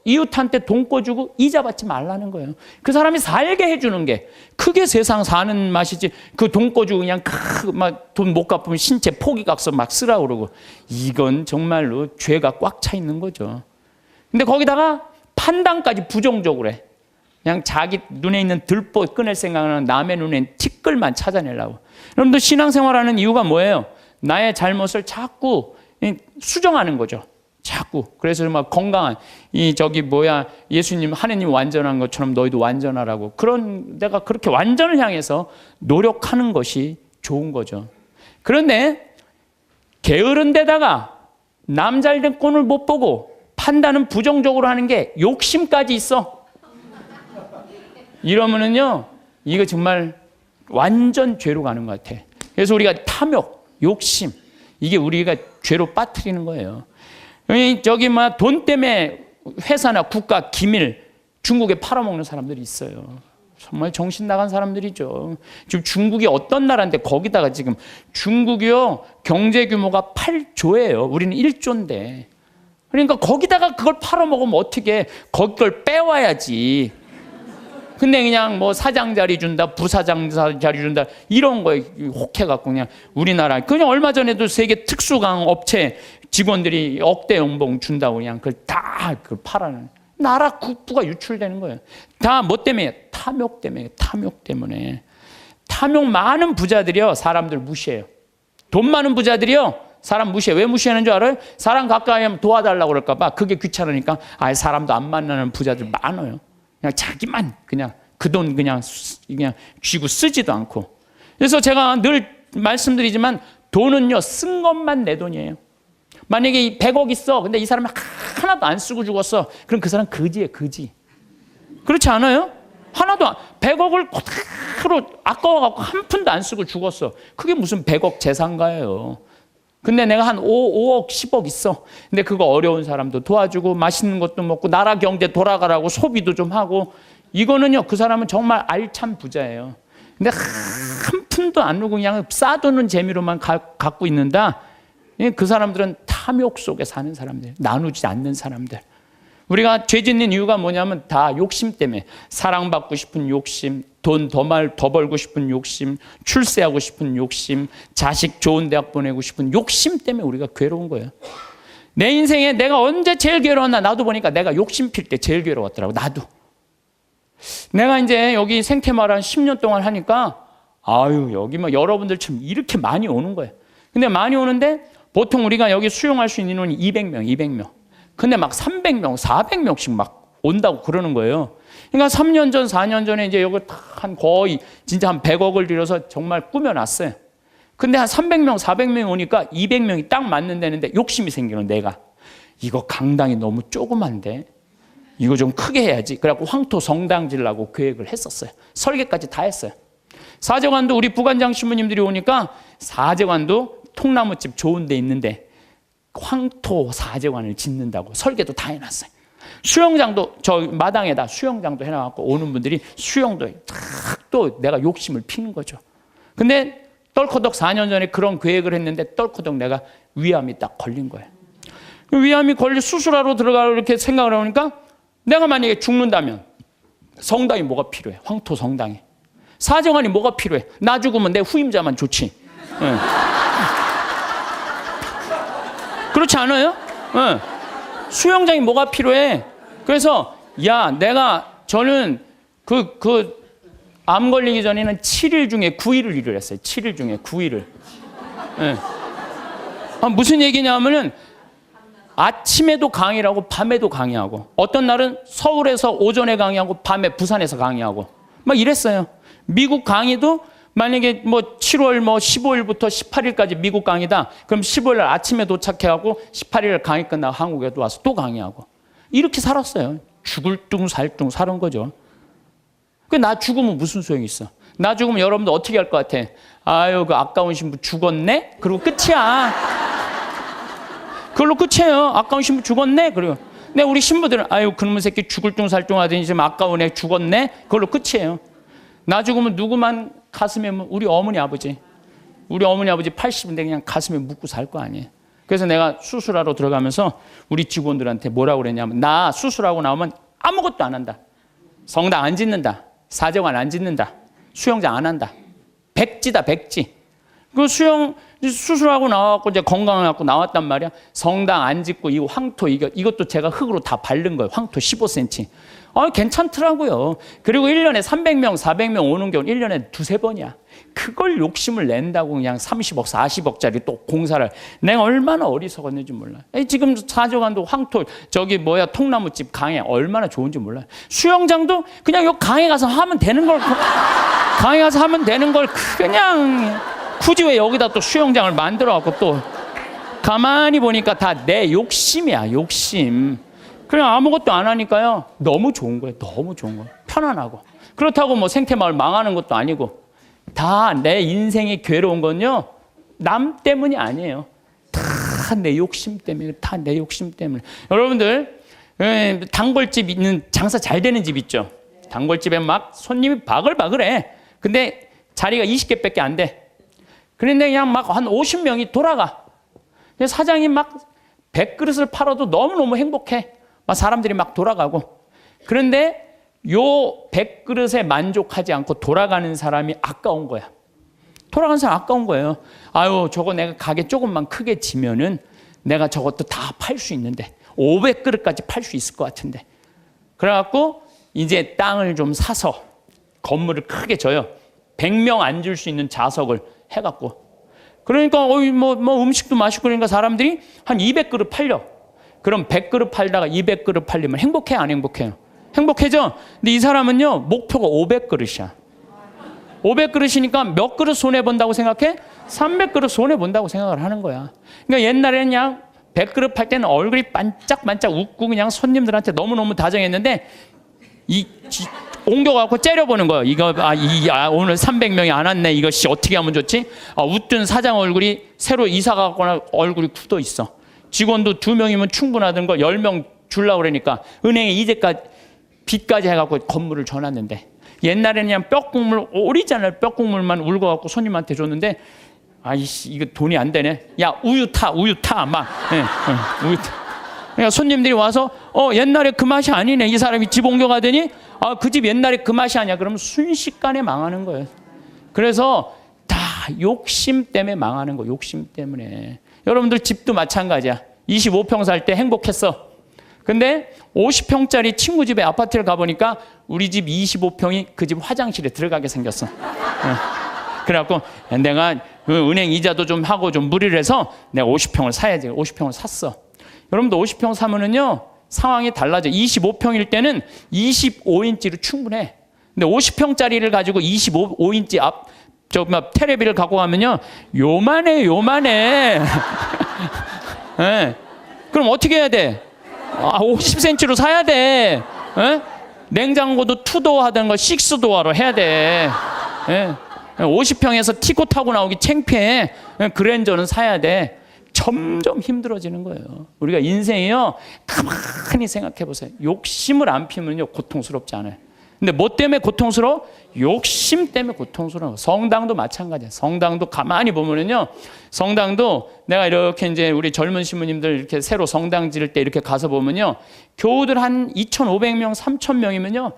이웃한테 돈 꿔주고 이자 받지 말라는 거예요. 그 사람이 살게 해주는 게 그게 세상 사는 맛이지. 그 돈 꿔주고 그냥 막 돈 못 갚으면 신체 포기각서 막 쓰라고 그러고, 이건 정말로 죄가 꽉 차 있는 거죠. 근데 거기다가 판단까지 부정적으로 해. 그냥 자기 눈에 있는 들보 꺼낼 생각은 남의 눈엔 티끌만 찾아내려고. 여러분들 신앙생활하는 이유가 뭐예요? 나의 잘못을 자꾸 수정하는 거죠. 자꾸. 그래서 막 건강한 예수님, 하느님 완전한 것처럼 너희도 완전하라고. 그런, 내가 그렇게 완전을 향해서 노력하는 것이 좋은 거죠. 그런데 게으른 데다가 남 잘된 꼴을 못 보고 판단은 부정적으로 하는 게 욕심까지 있어. 이러면은요, 이거 정말 완전 죄로 가는 것 같아. 그래서 우리가 탐욕, 욕심, 이게 우리가 죄로 빠뜨리는 거예요. 저기 돈 때문에 회사나 국가 기밀 중국에 팔아먹는 사람들이 있어요. 정말 정신 나간 사람들이죠. 지금 중국이 어떤 나라인데 거기다가 지금 중국이요, 경제 규모가 8조예요. 우리는 1조인데. 그러니까 거기다가 그걸 팔아먹으면 어떻게, 거기 걸 빼와야지. 근데 그냥 뭐 사장 자리 준다, 부사장 자리 준다, 이런 거에 혹해갖고 그냥 우리나라, 그냥 얼마 전에도 세계 특수강 업체 직원들이 억대 연봉 준다고 그냥 그걸 다 팔아는, 나라 국부가 유출되는 거예요. 다 뭐 때문에? 탐욕 때문에. 탐욕 때문에. 탐욕 많은 부자들이요, 사람들 무시해요. 돈 많은 부자들이요, 사람 무시해. 왜 무시하는 줄 알아요? 사람 가까이 하면 도와달라고 그럴까 봐. 그게 귀찮으니까 아예 사람도 안 만나는 부자들 많아요. 그냥 자기만 그냥 그 돈 그냥 쥐고 쓰지도 않고. 그래서 제가 늘 말씀드리지만 돈은요, 쓴 것만 내 돈이에요. 만약에 100억 있어. 근데 이 사람이 하나도 안 쓰고 죽었어. 그럼 그 사람 거지예요, 거지. 그렇지 않아요? 하나도 100억을 그대로 아까워갖고 한 푼도 안 쓰고 죽었어. 그게 무슨 100억 재산가예요. 근데 내가 한 5억, 10억 있어. 근데 그거 어려운 사람도 도와주고 맛있는 것도 먹고 나라 경제 돌아가라고 소비도 좀 하고, 이거는요, 그 사람은 정말 알찬 부자예요. 근데 한 푼도 안 누고 그냥 싸두는 재미로만 갖고 있는다. 그 사람들은 탐욕 속에 사는 사람들, 나누지 않는 사람들. 우리가 죄 짓는 이유가 뭐냐면 다 욕심 때문에. 사랑받고 싶은 욕심, 돈 더 벌고 싶은 욕심, 출세하고 싶은 욕심, 자식 좋은 대학 보내고 싶은 욕심 때문에 우리가 괴로운 거예요. 내 인생에 내가 언제 제일 괴로웠나? 나도 보니까 내가 욕심 필 때 제일 괴로웠더라고. 나도. 내가 이제 여기 생태마을 한 10년 동안 하니까 아유, 여기 뭐 여러분들처럼 이렇게 많이 오는 거예요. 근데 많이 오는데 보통 우리가 여기 수용할 수 있는 인원이 200명. 근데 막 300명, 400명씩 막 온다고 그러는 거예요. 그러니까 3년 전, 4년 전에 이제 여기 한 거의 진짜 한 100억을 들여서 정말 꾸며놨어요. 근데 한 300명, 400명 오니까 200명이 딱 맞는다는데 욕심이 생기는 내가. 이거 강당이 너무 조그만데 이거 좀 크게 해야지. 그래갖고 황토 성당 지으려고 계획을 했었어요. 설계까지 다 했어요. 사제관도 우리 부관장 신부님들이 오니까 사제관도 통나무집 좋은 데 있는데 황토 사제관을 짓는다고 설계도 다 해놨어요. 수영장도 저 마당에다 수영장도 해놔갖고 오는 분들이 수영도 또 내가 욕심을 피는 거죠. 근데 떨커덕 4년 전에 그런 계획을 했는데 떨커덕 내가 위암이 딱 걸린 거예요. 위암이 걸려 수술하러 들어가려고 이렇게 생각을 하니까 내가 만약에 죽는다면 성당이 뭐가 필요해? 황토 성당에. 사제관이 뭐가 필요해? 나 죽으면 내 후임자만 좋지. 네. 그렇지 않아요? 네. 수영장이 뭐가 필요해? 그래서 저는 암 걸리기 전에는 7일 중에 9일을 일을 했어요. 7일 중에 9일을. 네. 무슨 얘기냐면은 아침에도 강의하고 밤에도 강의하고 어떤 날은 서울에서 오전에 강의하고 밤에 부산에서 강의하고 막 이랬어요. 미국 강의도 만약에 뭐 7월 15일부터 18일까지 미국 강의다. 그럼 15일 날 아침에 도착해가고 18일 강의 끝나고 한국에 와서 또 강의하고 이렇게 살았어요. 죽을 둥 살 둥 사는 거죠. 나 죽으면 무슨 소용이 있어? 나 죽으면 여러분들 어떻게 할 것 같아? 아유, 그 아까운 신부 죽었네? 그리고 끝이야. 그걸로 끝이에요. 아까운 신부 죽었네? 그리고. 근데 우리 신부들은 아유, 그놈의 새끼 죽을 둥 살 둥 하더니 지금 아까운 애 죽었네? 그걸로 끝이에요. 나 죽으면 누구만 가슴에, 우리 어머니 아버지 80인데 그냥 가슴에 묻고 살 거 아니에요. 그래서 내가 수술하러 들어가면서 우리 직원들한테 뭐라고 그랬냐면 나 수술하고 나오면 아무것도 안 한다. 성당 안 짓는다. 사제관 안 짓는다. 수영장 안 한다. 백지다, 백지. 그 수술하고 나와갖고 이제 건강해갖고 나왔단 말이야. 성당 안 짓고 이 황토 이것도 제가 흙으로 다 바른 거예요. 황토 15cm. 괜찮더라고요. 그리고 1년에 300명, 400명 오는 경우 1년에 두세 번이야. 그걸 욕심을 낸다고 그냥 30억, 40억짜리 또 공사를. 내가 얼마나 어리석었는지 몰라요. 지금 사제관도 황토, 통나무집 강에 얼마나 좋은지 몰라요. 수영장도 그냥 요 강에 가서 하면 되는 걸, 강에 가서 하면 되는 걸 그냥 굳이 왜 여기다 또 수영장을 만들어갖고 또 가만히 보니까 다 내 욕심이야, 욕심. 그냥 아무것도 안 하니까요. 너무 좋은 거예요. 너무 좋은 거예요. 편안하고. 그렇다고 뭐 생태마을 망하는 것도 아니고 다 내 인생이 괴로운 건요. 남 때문이 아니에요. 다 내 욕심 때문에. 다 내 욕심 때문에. 여러분들 단골집 있는 장사 잘 되는 집 있죠. 단골집에 막 손님이 바글바글해. 근데 자리가 20개밖에 안 돼. 그런데 그냥 막 한 50명이 돌아가. 사장이 막 100그릇을 팔아도 너무너무 행복해. 막 사람들이 막 돌아가고. 그런데 요 100그릇에 만족하지 않고 돌아가는 사람이 아까운 거야. 돌아가는 사람 아까운 거예요. 아유, 저거 내가 가게 조금만 크게 지면은 내가 저것도 다 팔 수 있는데 500그릇까지 팔 수 있을 것 같은데. 그래갖고 이제 땅을 좀 사서 건물을 크게 져요. 100명 앉을 수 있는 좌석을 해갖고. 그러니까 음식도 맛있고 그러니까 사람들이 한 200그릇 팔려. 그럼 100그릇 팔다가 200그릇 팔리면 행복해, 안 행복해요? 행복해져. 근데 이 사람은요, 목표가 500그릇이야. 500그릇이니까 몇 그릇 손해본다고 생각해? 300그릇 손해본다고 생각을 하는 거야. 그러니까 옛날에는 그냥 100그릇 팔 때는 얼굴이 반짝반짝 웃고 그냥 손님들한테 너무너무 다정했는데 옮겨갖고 째려보는 거예요. 오늘 300명이 안 왔네. 이것이 어떻게 하면 좋지? 웃던 사장 얼굴이 새로 이사 가거나 얼굴이 굳어 있어. 직원도 2명이면 충분하던 거 10명 주려고 그러니까 은행에 이제까지 빚까지 해갖고 건물을 줘놨는데 옛날에는 그냥 뼈국물, 오리지널 뼈국물만 울고갖고 손님한테 줬는데 아이씨 이거 돈이 안 되네. 야 우유 타 막. 우유 타. 그러니까 손님들이 와서 옛날에 그 맛이 아니네. 이 사람이 집 옮겨가더니 그 집 옛날에 그 맛이 아니야. 그러면 순식간에 망하는 거예요. 그래서 다 욕심 때문에 망하는 거. 욕심 때문에. 여러분들 집도 마찬가지야. 25평 살 때 행복했어. 근데 50평짜리 친구 집에 아파트를 가보니까 우리 집 25평이 그 집 화장실에 들어가게 생겼어. 그래갖고 내가 그 은행 이자도 좀 하고 좀 무리를 해서 내가 50평을 사야지. 50평을 샀어. 여러분도 50평 사면은요, 상황이 달라져. 25평일 때는 25인치로 충분해. 근데 50평짜리를 가지고 25인치 테레비를 갖고 가면요, 요만해. 네. 그럼 어떻게 해야 돼? 50cm로 사야 돼. 네? 냉장고도 2도어 하던 걸 6도어로 해야 돼. 네. 50평에서 티코 타고 나오기 창피해. 그랜저는 사야 돼. 점점 힘들어지는 거예요. 우리가 인생이요, 가만히 생각해 보세요. 욕심을 안 피면요, 고통스럽지 않아요. 근데 뭐 때문에 고통스러워? 욕심 때문에 고통스러워. 성당도 마찬가지야. 성당도 가만히 보면은요, 성당도 내가 이렇게 이제 우리 젊은 신부님들 이렇게 새로 성당 지을 때 이렇게 가서 보면요, 교우들 한 2,500명, 3,000명이면요,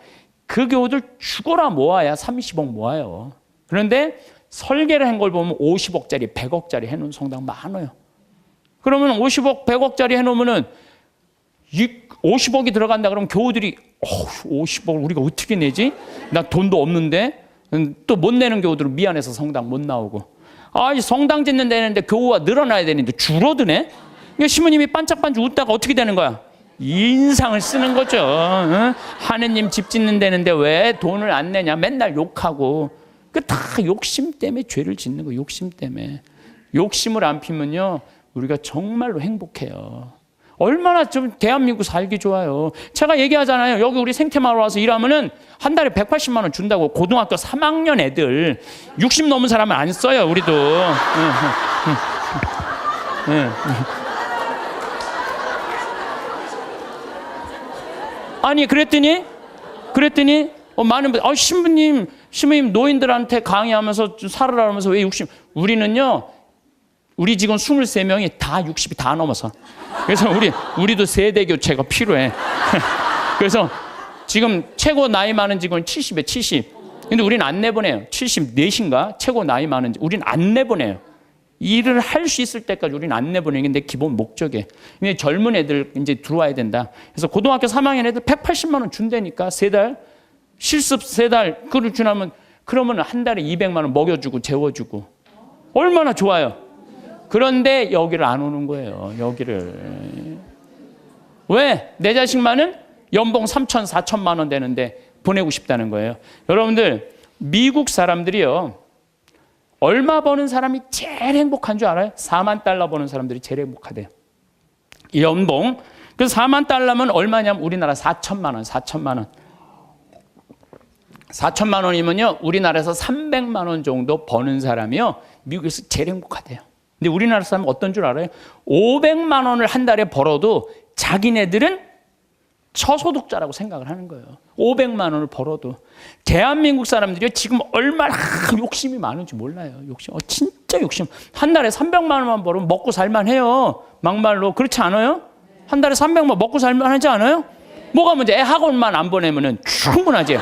그 교우들 죽어라 모아야 30억 모아요. 그런데 설계를 한 걸 보면 50억짜리, 100억짜리 해놓은 성당 많아요. 그러면 50억, 100억짜리 해놓으면은 50억이 들어간다 그러면 교우들이 50억 우리가 어떻게 내지? 나 돈도 없는데. 또 못 내는 교우들은 미안해서 성당 못 나오고. 성당 짓는 데는데 교우가 늘어나야 되는데 줄어드네? 그러니까 신부님이 반짝반짝 웃다가 어떻게 되는 거야? 인상을 쓰는 거죠. 하느님 집 짓는 데는데 왜 돈을 안 내냐? 맨날 욕하고. 그 다 욕심 때문에 죄를 짓는 거예요. 욕심 때문에. 욕심을 안 피면요, 우리가 정말로 행복해요. 얼마나 좀 대한민국 살기 좋아요. 제가 얘기하잖아요. 여기 우리 생태마을 와서 일하면은 한 달에 180만 원 준다고. 고등학교 3학년 애들 60 넘은 사람은 안 써요. 우리도. 아니 그랬더니 많은 분들 신부님 노인들한테 강의하면서 살으라 하면서 왜 60? 우리는요, 우리 직원 23명이 다 60이 다 넘어서. 그래서 우리도 세대 교체가 필요해. 그래서 지금 최고 나이 많은 직원 70에 70. 근데 우리는 안 내보내요. 74인가? 최고 나이 많은 우리는 안 내보내요. 일을 할 수 있을 때까지 우리는 안 내보내는 게 내 기본 목적이에요. 근데 젊은 애들 이제 들어와야 된다. 그래서 고등학교 3학년 애들 180만 원 준다니까. 3달. 실습 3달. 그걸 주나면 그러면 한 달에 200만 원 먹여주고 재워주고. 얼마나 좋아요. 그런데 여기를 안 오는 거예요. 여기를. 왜? 내 자식만은 연봉 3천, 4천만 원 되는데 보내고 싶다는 거예요. 여러분들, 미국 사람들이요, 얼마 버는 사람이 제일 행복한 줄 알아요? 4만 달러 버는 사람들이 제일 행복하대요. 이 연봉. 그래서 4만 달러면 얼마냐면 우리나라 4천만 원, 4천만 원. 4천만 원이면요, 우리나라에서 300만 원 정도 버는 사람이요, 미국에서 제일 행복하대요. 근데 우리나라 사람은 어떤 줄 알아요? 500만 원을 한 달에 벌어도 자기네들은 저소득자라고 생각을 하는 거예요. 500만 원을 벌어도. 대한민국 사람들이 지금 얼마나 욕심이 많은지 몰라요. 욕심. 진짜 욕심. 한 달에 300만 원만 벌으면 먹고 살만 해요. 막말로. 그렇지 않아요? 한 달에 300만 먹고 살만 하지 않아요? 뭐가 문제? 애 학원만 안 보내면은 충분하지.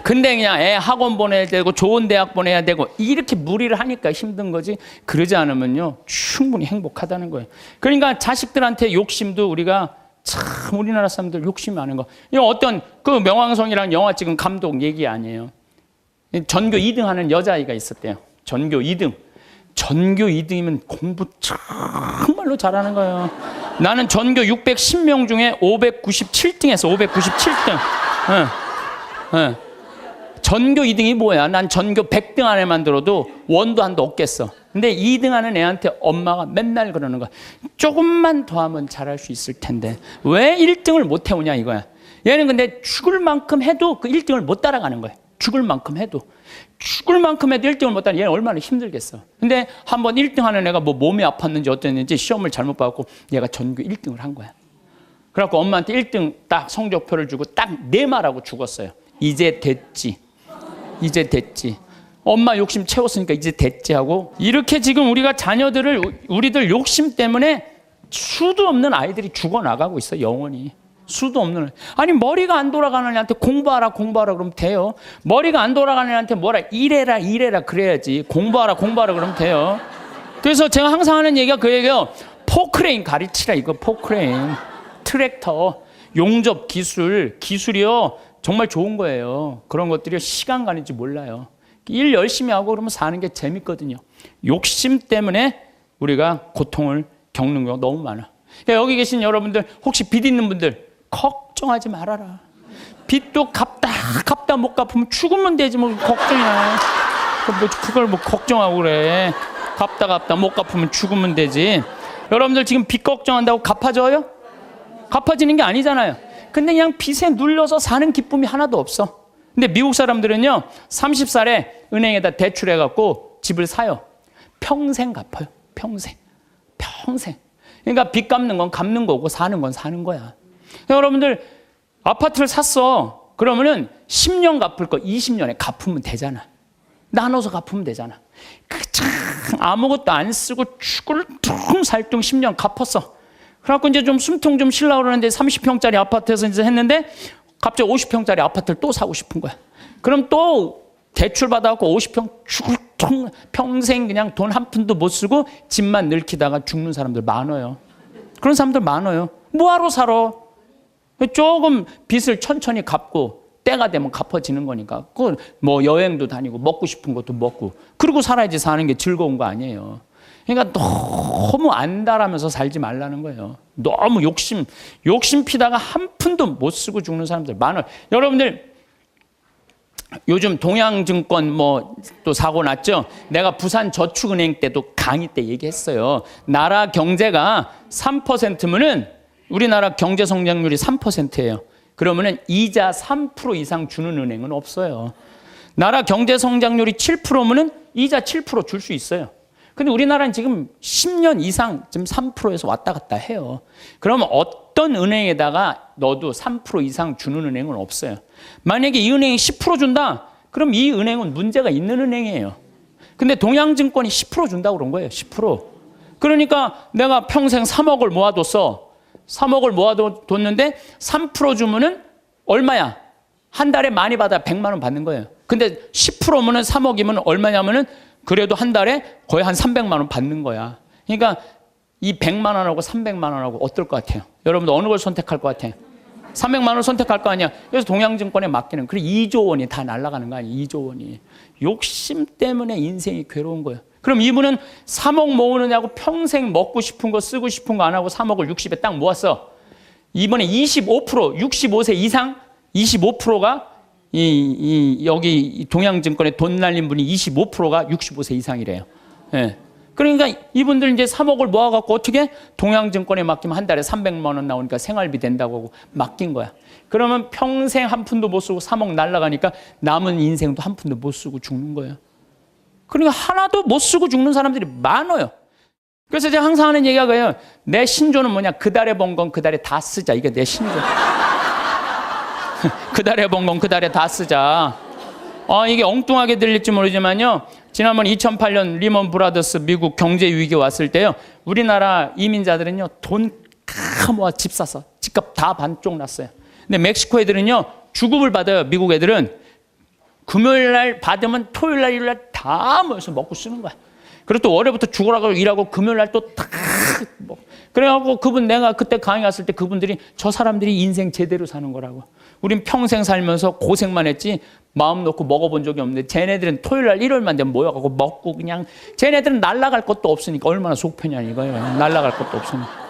근데 그냥 애 학원 보내야 되고 좋은 대학 보내야 되고 이렇게 무리를 하니까 힘든 거지, 그러지 않으면요 충분히 행복하다는 거예요. 그러니까 자식들한테 욕심도 우리가 참, 우리나라 사람들 욕심이 많은 거. 어떤 그 명왕성이라는 영화 찍은 감독 얘기 아니에요. 전교 2등 하는 여자아이가 있었대요. 전교 2등. 전교 2등이면 공부 정말로 잘하는 거예요. 나는 전교 610명 중에 597등 했어. 597등. 전교 2등이 뭐야? 난 전교 100등 안에만 들어도 원도 한도 없겠어. 근데 2등 하는 애한테 엄마가 맨날 그러는 거야. 조금만 더 하면 잘할 수 있을 텐데 왜 1등을 못 해오냐 이거야. 얘는 근데 죽을 만큼 해도 그 1등을 못 따라가는 거야. 죽을 만큼 해도 1등을 못 따라. 얘는 얼마나 힘들겠어. 근데 한번 1등 하는 애가 뭐 몸이 아팠는지 어땠는지 시험을 잘못 봐갖고 얘가 전교 1등을 한 거야. 그래갖고 엄마한테 1등 딱 성적표를 주고 딱 네 말하고 죽었어요. 이제 됐지. 이제 됐지. 엄마 욕심 채웠으니까 이제 됐지 하고. 이렇게 지금 우리가 자녀들을 우리들 욕심 때문에 수도 없는 아이들이 죽어나가고 있어, 영원히. 수도 없는. 아니, 머리가 안 돌아가는 애한테 공부하라 그러면 돼요. 머리가 안 돌아가는 애한테 뭐라 이래라 그래야지. 공부하라 그러면 돼요. 그래서 제가 항상 하는 얘기가 그 얘기예요. 포크레인 가르치라, 이거. 포크레인, 트랙터, 용접 기술이요 정말 좋은 거예요. 그런 것들이 시간 가는지 몰라요. 일 열심히 하고 그러면 사는 게 재밌거든요. 욕심 때문에 우리가 고통을 겪는 경우가 너무 많아. 그러니까 여기 계신 여러분들, 혹시 빚 있는 분들 걱정하지 말아라. 빚도 갚다 못 갚으면 죽으면 되지 뭐 걱정이야. 그걸 뭐 걱정하고 그래. 갚다 못 갚으면 죽으면 되지. 여러분들 지금 빚 걱정한다고 갚아져요? 갚아지는 게 아니잖아요. 근데 그냥 빚에 눌려서 사는 기쁨이 하나도 없어. 근데 미국 사람들은요 30살에 은행에다 대출해갖고 집을 사요. 평생 갚아요. 평생. 그러니까 빚 갚는 건 갚는 거고 사는 건 사는 거야. 여러분들 아파트를 샀어. 그러면은 10년 갚을 거 20년에 갚으면 되잖아. 나눠서 갚으면 되잖아. 참 아무것도 안 쓰고 죽을 둥살둥 10년 갚았어. 그래갖고 이제 좀 숨통 좀 쉬려고 그러는데 30평짜리 아파트에서 이제 했는데 갑자기 50평짜리 아파트를 또 사고 싶은 거야. 그럼 또 대출 받아갖고 50평 죽을 통 평생 그냥 돈 한 푼도 못 쓰고 집만 늙히다가 죽는 사람들 많아요. 그런 사람들 많아요. 뭐하러 살아? 조금 빚을 천천히 갚고 때가 되면 갚아지는 거니까. 그 뭐 여행도 다니고 먹고 싶은 것도 먹고 그러고 살아야지 사는 게 즐거운 거 아니에요. 그러니까 너무 안달하면서 살지 말라는 거예요. 너무 욕심 피다가 한 푼도 못 쓰고 죽는 사람들 많아요. 여러분들 요즘 동양증권 뭐 또 사고 났죠. 내가 부산저축은행 때도 강의 때 얘기했어요. 나라 경제가 3%면은 우리나라 경제 성장률이 3%예요. 그러면은 이자 3% 이상 주는 은행은 없어요. 나라 경제 성장률이 7%면은 이자 7% 줄 수 있어요. 근데 우리나라는 지금 10년 이상 지금 3%에서 왔다 갔다 해요. 그러면 어떤 은행에다가 넣어도 3% 이상 주는 은행은 없어요. 만약에 이 은행이 10% 준다? 그럼 이 은행은 문제가 있는 은행이에요. 근데 동양증권이 10% 준다고 그런 거예요. 10%. 그러니까 내가 평생 3억을 모아뒀어. 3억을 모아뒀는데 3% 주면은 얼마야? 한 달에 많이 받아 100만 원 받는 거예요. 근데 10%면은 3억이면 얼마냐면은 그래도 한 달에 거의 한 300만 원 받는 거야. 그러니까 이 100만 원하고 300만 원하고 어떨 것 같아요? 여러분들 어느 걸 선택할 것 같아요? 300만 원 선택할 거 아니야. 그래서 동양증권에 맡기는 그래 2조 원이 다 날아가는 거 아니에요. 2조 원이. 욕심 때문에 인생이 괴로운 거예요. 그럼 이분은 3억 모으느냐고 평생 먹고 싶은 거 쓰고 싶은 거 안 하고 3억을 60에 딱 모았어. 이번에 25% 65세 이상 25%가 여기 동양증권에 돈 날린 분이 25%가 65세 이상이래요. 예. 그러니까 이분들 이제 3억을 모아갖고 어떻게 동양증권에 맡기면 한 달에 300만 원 나오니까 생활비 된다고 하고 맡긴 거야. 그러면 평생 한 푼도 못 쓰고 3억 날라가니까 남은 인생도 한 푼도 못 쓰고 죽는 거예요. 그러니까 하나도 못 쓰고 죽는 사람들이 많아요. 그래서 제가 항상 하는 얘기가 그래요. 내 신조는 뭐냐? 그 달에 번 건 그 달에 다 쓰자. 이게 내 신조. 그 달에 번 건 그 달에 다 쓰자. 이게 엉뚱하게 들릴지 모르지만요. 지난번 2008년 리먼 브라더스 미국 경제 위기 왔을 때요. 우리나라 이민자들은요. 돈 다 모아 집 샀어. 집값 다 반쪽 났어요. 근데 멕시코 애들은요. 주급을 받아요. 미국 애들은. 금요일 날 받으면 토요일 날 일요일 날 다 모여서 먹고 쓰는 거야. 그리고 또 월요일부터 죽으라고 일하고 금요일 날 또 다 뭐. 그래갖고 내가 그때 강의 갔을 때 그분들이 저 사람들이 인생 제대로 사는 거라고. 우린 평생 살면서 고생만 했지 마음 놓고 먹어본 적이 없는데 쟤네들은 토요일 날 일요일만 되면 모여가고 먹고 그냥 쟤네들은 날아갈 것도 없으니까 얼마나 속 편이야 이거예요. 날아갈 것도 없으니까.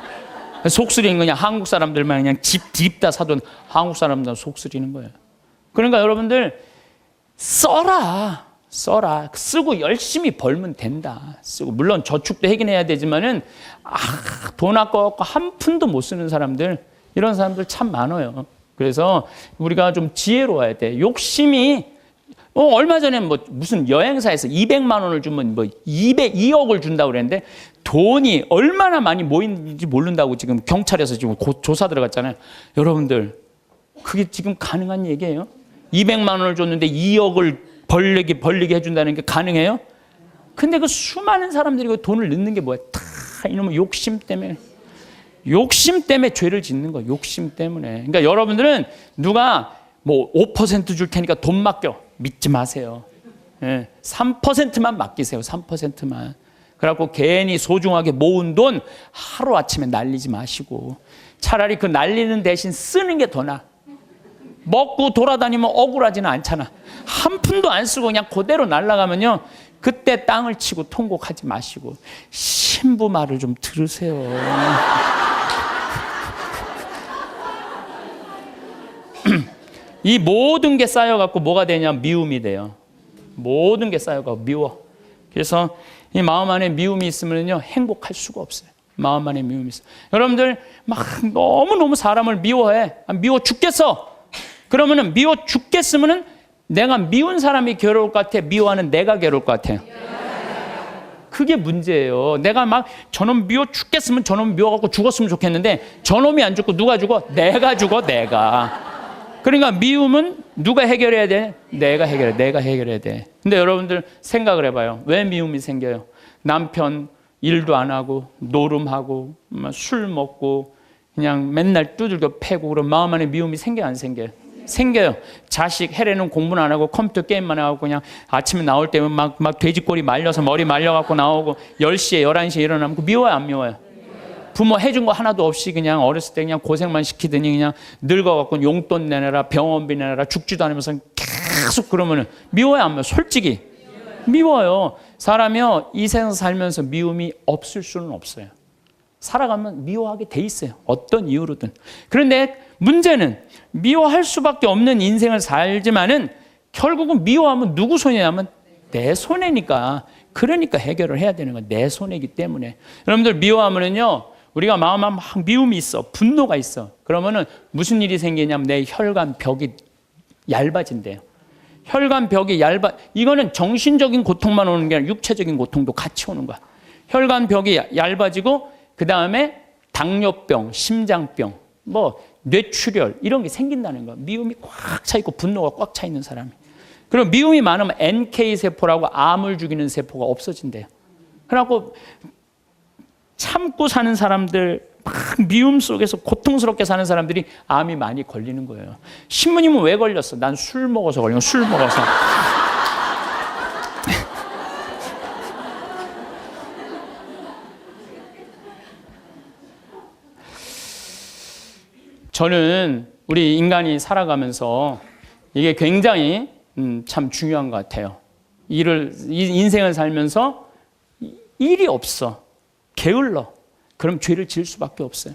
속쓰리는 그냥 한국 사람들만 그냥 집 다 사돈 한국 사람들 속쓰리는 거예요. 그러니까 여러분들 써라. 쓰고 열심히 벌면 된다. 쓰고 물론 저축도 하긴 해야 되지만은 돈 아까워서 한 푼도 못 쓰는 사람들 이런 사람들 참 많아요. 그래서 우리가 좀 지혜로워야 돼. 욕심이 얼마 전에 뭐 무슨 여행사에서 200만 원을 주면 뭐 2억을 준다고 그랬는데 돈이 얼마나 많이 모이는지 모른다고 지금 경찰에서 지금 조사 들어갔잖아요. 여러분들 그게 지금 가능한 얘기예요? 200만 원을 줬는데 2억을 벌리게 해준다는 게 가능해요? 근데 그 수많은 사람들이 그 돈을 넣는 게 뭐야? 다 이놈의 욕심 때문에. 욕심 때문에 죄를 짓는 거예요. 욕심 때문에. 그러니까 여러분들은 누가 뭐 5% 줄 테니까 돈 맡겨. 믿지 마세요. 3%만 맡기세요. 3%만. 그래갖고 괜히 소중하게 모은 돈 하루아침에 날리지 마시고 차라리 그 날리는 대신 쓰는 게 더 나아. 먹고 돌아다니면 억울하지는 않잖아. 한 푼도 안 쓰고 그냥 그대로 날아가면요. 그때 땅을 치고 통곡하지 마시고 신부 말을 좀 들으세요. 이 모든 게 쌓여갖고 뭐가 되냐면 미움이 돼요. 모든 게 쌓여갖고 미워. 그래서 이 마음 안에 미움이 있으면요 행복할 수가 없어요. 마음 안에 미움이 있어요. 여러분들 막 너무너무 사람을 미워해. 미워 죽겠어. 그러면은 미워 죽겠으면은 내가 미운 사람이 괴로울 것 같아? 미워하는 내가 괴로울 것 같아요? 그게 문제예요. 내가 막 저놈 미워 죽겠으면 저놈 미워갖고 죽었으면 좋겠는데 저놈이 안 죽고 누가 죽어? 내가 죽어, 내가. 그러니까 미움은 누가 해결해야 돼? 내가 해결해. 내가 해결해야 돼. 근데 여러분들 생각을 해봐요. 왜 미움이 생겨요? 남편 일도 안 하고 노름하고 술 먹고 그냥 맨날 두들겨 패고 그런 마음 안에 미움이 생겨 안 생겨요? 생겨요. 자식 해례는 공부는 안 하고 컴퓨터 게임만 하고 그냥 아침에 나올 때면 막 돼지꼬리 말려서 머리 말려갖고 나오고 10시에 11시에 일어나면 미워요 안 미워요? 부모 해준 거 하나도 없이 그냥 어렸을 때 그냥 고생만 시키더니 그냥 늙어갖고 용돈 내놔라 병원비 내놔라 죽지도 않으면서 계속 그러면은 미워요 안 미워요? 솔직히 미워요. 사람이요 이 세상 살면서 미움이 없을 수는 없어요. 살아가면 미워하게 돼 있어요. 어떤 이유로든. 그런데 문제는 미워할 수밖에 없는 인생을 살지만은 결국은 미워하면 누구 손해냐면 내 손해니까. 그러니까 해결을 해야 되는 건 내 손해이기 때문에. 여러분들 미워하면은요 우리가 마음에 막 미움이 있어, 분노가 있어. 그러면은 무슨 일이 생기냐면 내 혈관 벽이 얇아진대요. 혈관 벽이 이거는 정신적인 고통만 오는 게 아니라 육체적인 고통도 같이 오는 거야. 혈관 벽이 얇아지고 그 다음에 당뇨병, 심장병, 뭐 뇌출혈 이런 게 생긴다는 거야. 미움이 꽉 차 있고 분노가 꽉 차 있는 사람이. 그리고 미움이 많으면 NK세포라고 암을 죽이는 세포가 없어진대요. 그래갖고 참고 사는 사람들, 막 미움 속에서 고통스럽게 사는 사람들이 암이 많이 걸리는 거예요. 신부님은 왜 걸렸어? 난 술 먹어서 걸린 거. 술 먹어서. 저는 우리 인간이 살아가면서 이게 굉장히 참 중요한 것 같아요. 인생을 살면서 일이 없어. 게을러. 그럼 죄를 지을 수밖에 없어요.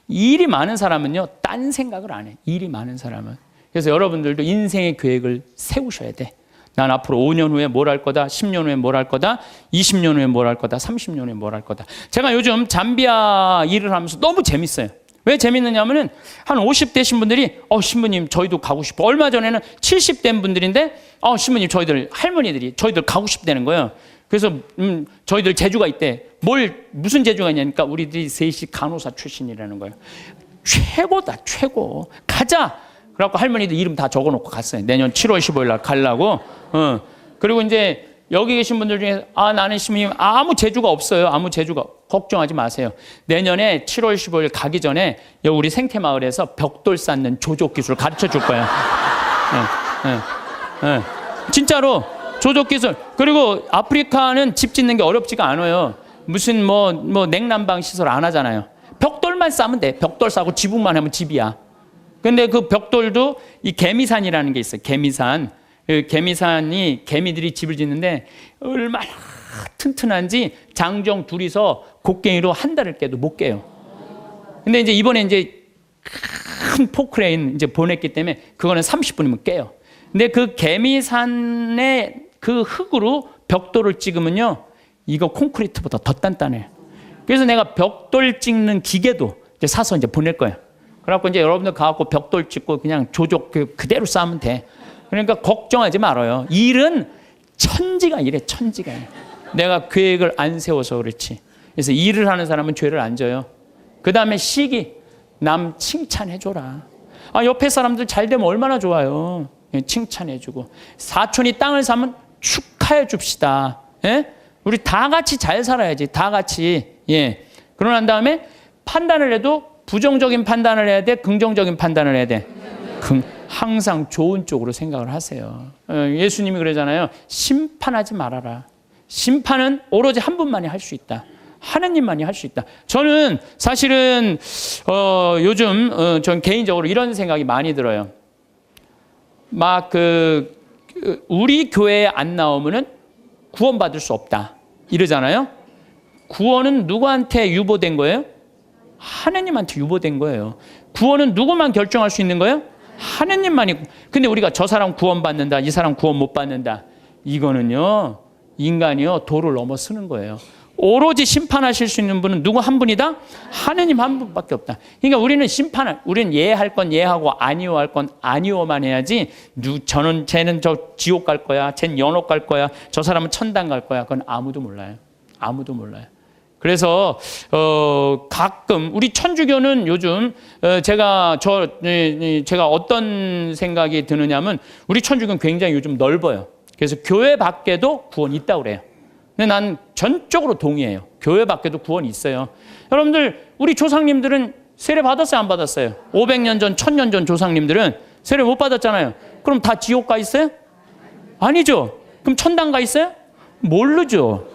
일이 많은 사람은요, 딴 생각을 안 해. 일이 많은 사람은. 그래서 여러분들도 인생의 계획을 세우셔야 돼. 난 앞으로 5년 후에 뭘 할 거다, 10년 후에 뭘 할 거다, 20년 후에 뭘 할 거다, 30년 후에 뭘 할 거다. 제가 요즘 잠비아 일을 하면서 너무 재밌어요. 왜 재밌느냐면은 한 50대신 분들이 신부님 저희도 가고 싶어. 얼마 전에는 70대 분들인데 신부님 할머니들이 저희들 가고 싶다는 거예요. 그래서 저희들 재주가 있대. 무슨 재주가 있냐니까 우리들이 셋이 간호사 출신이라는 거예요. 최고다 최고. 가자. 그래갖고 할머니들 이름 다 적어놓고 갔어요. 내년 7월 15일 날 가려고. 그리고 이제 여기 계신 분들 중에 나는 신부님 아무 재주가 없어요. 아무 재주가. 걱정하지 마세요. 내년에 7월 15일 가기 전에 여기 우리 생태마을에서 벽돌 쌓는 조족 기술을 가르쳐 줄 거예요. 진짜로 조족 기술. 그리고 아프리카는 집 짓는 게 어렵지가 않아요. 무슨 뭐 냉난방 시설 안 하잖아요. 벽돌만 싸면 돼. 벽돌 싸고 지붕만 하면 집이야. 근데 그 벽돌도 이 개미산이라는 게 있어요. 개미산. 그 개미산이 개미들이 집을 짓는데 얼마나 튼튼한지 장정 둘이서 곡괭이로 한 달을 깨도 못 깨요. 근데 이제 이번에 이제 큰 포크레인 이제 보냈기 때문에 그거는 30분이면 깨요. 근데 그 개미산의 그 흙으로 벽돌을 찍으면요, 이거 콘크리트보다 더 단단해요. 그래서 내가 벽돌 찍는 기계도 이제 사서 이제 보낼 거예요. 그래갖고 이제 여러분들 가갖고 벽돌 찍고 그냥 조족 그대로 쌓으면 돼. 그러니까 걱정하지 말아요. 일은 천지가 이래, 천지가. 내가 계획을 안 세워서 그렇지. 그래서 일을 하는 사람은 죄를 안 져요. 그 다음에 시기, 남 칭찬해줘라. 옆에 사람들 잘 되면 얼마나 좋아요. 칭찬해주고. 사촌이 땅을 사면 축하해 줍시다. 예? 우리 다 같이 잘 살아야지. 다 같이. 예. 그러고 난 다음에 판단을 해도 부정적인 판단을 해야 돼? 긍정적인 판단을 해야 돼? 항상 좋은 쪽으로 생각을 하세요. 예수님이 그러잖아요. 심판하지 말아라. 심판은 오로지 한 분만이 할 수 있다. 하느님만이 할 수 있다. 저는 사실은 요즘 전 개인적으로 이런 생각이 많이 들어요. 막 우리 교회에 안 나오면은 구원받을 수 없다 이러잖아요. 구원은 누구한테 유보된 거예요? 하느님한테 유보된 거예요. 구원은 누구만 결정할 수 있는 거예요? 하느님만이. 근데 우리가 저 사람 구원받는다, 이 사람 구원 못 받는다, 이거는요 인간이요 도를 넘어서는 거예요. 오로지 심판하실 수 있는 분은 누구 한 분이다? 하느님 한 분밖에 없다. 그러니까 우리는 예할 건 예하고 아니오 할 건 아니오만 해야지, 쟤는 저 지옥 갈 거야, 쟤는 연옥 갈 거야, 저 사람은 천당 갈 거야, 그건 아무도 몰라요. 아무도 몰라요. 그래서 가끔 우리 천주교는 요즘 제가 어떤 생각이 드느냐면, 우리 천주교는 굉장히 요즘 넓어요. 그래서 교회 밖에도 구원이 있다고 그래요. 근데 난 전적으로 동의해요. 교회 밖에도 구원이 있어요. 여러분들, 우리 조상님들은 세례 받았어요, 안 받았어요? 500년 전, 1000년 전 조상님들은 세례 못 받았잖아요. 그럼 다 지옥 가 있어요? 아니죠. 그럼 천당 가 있어요? 모르죠.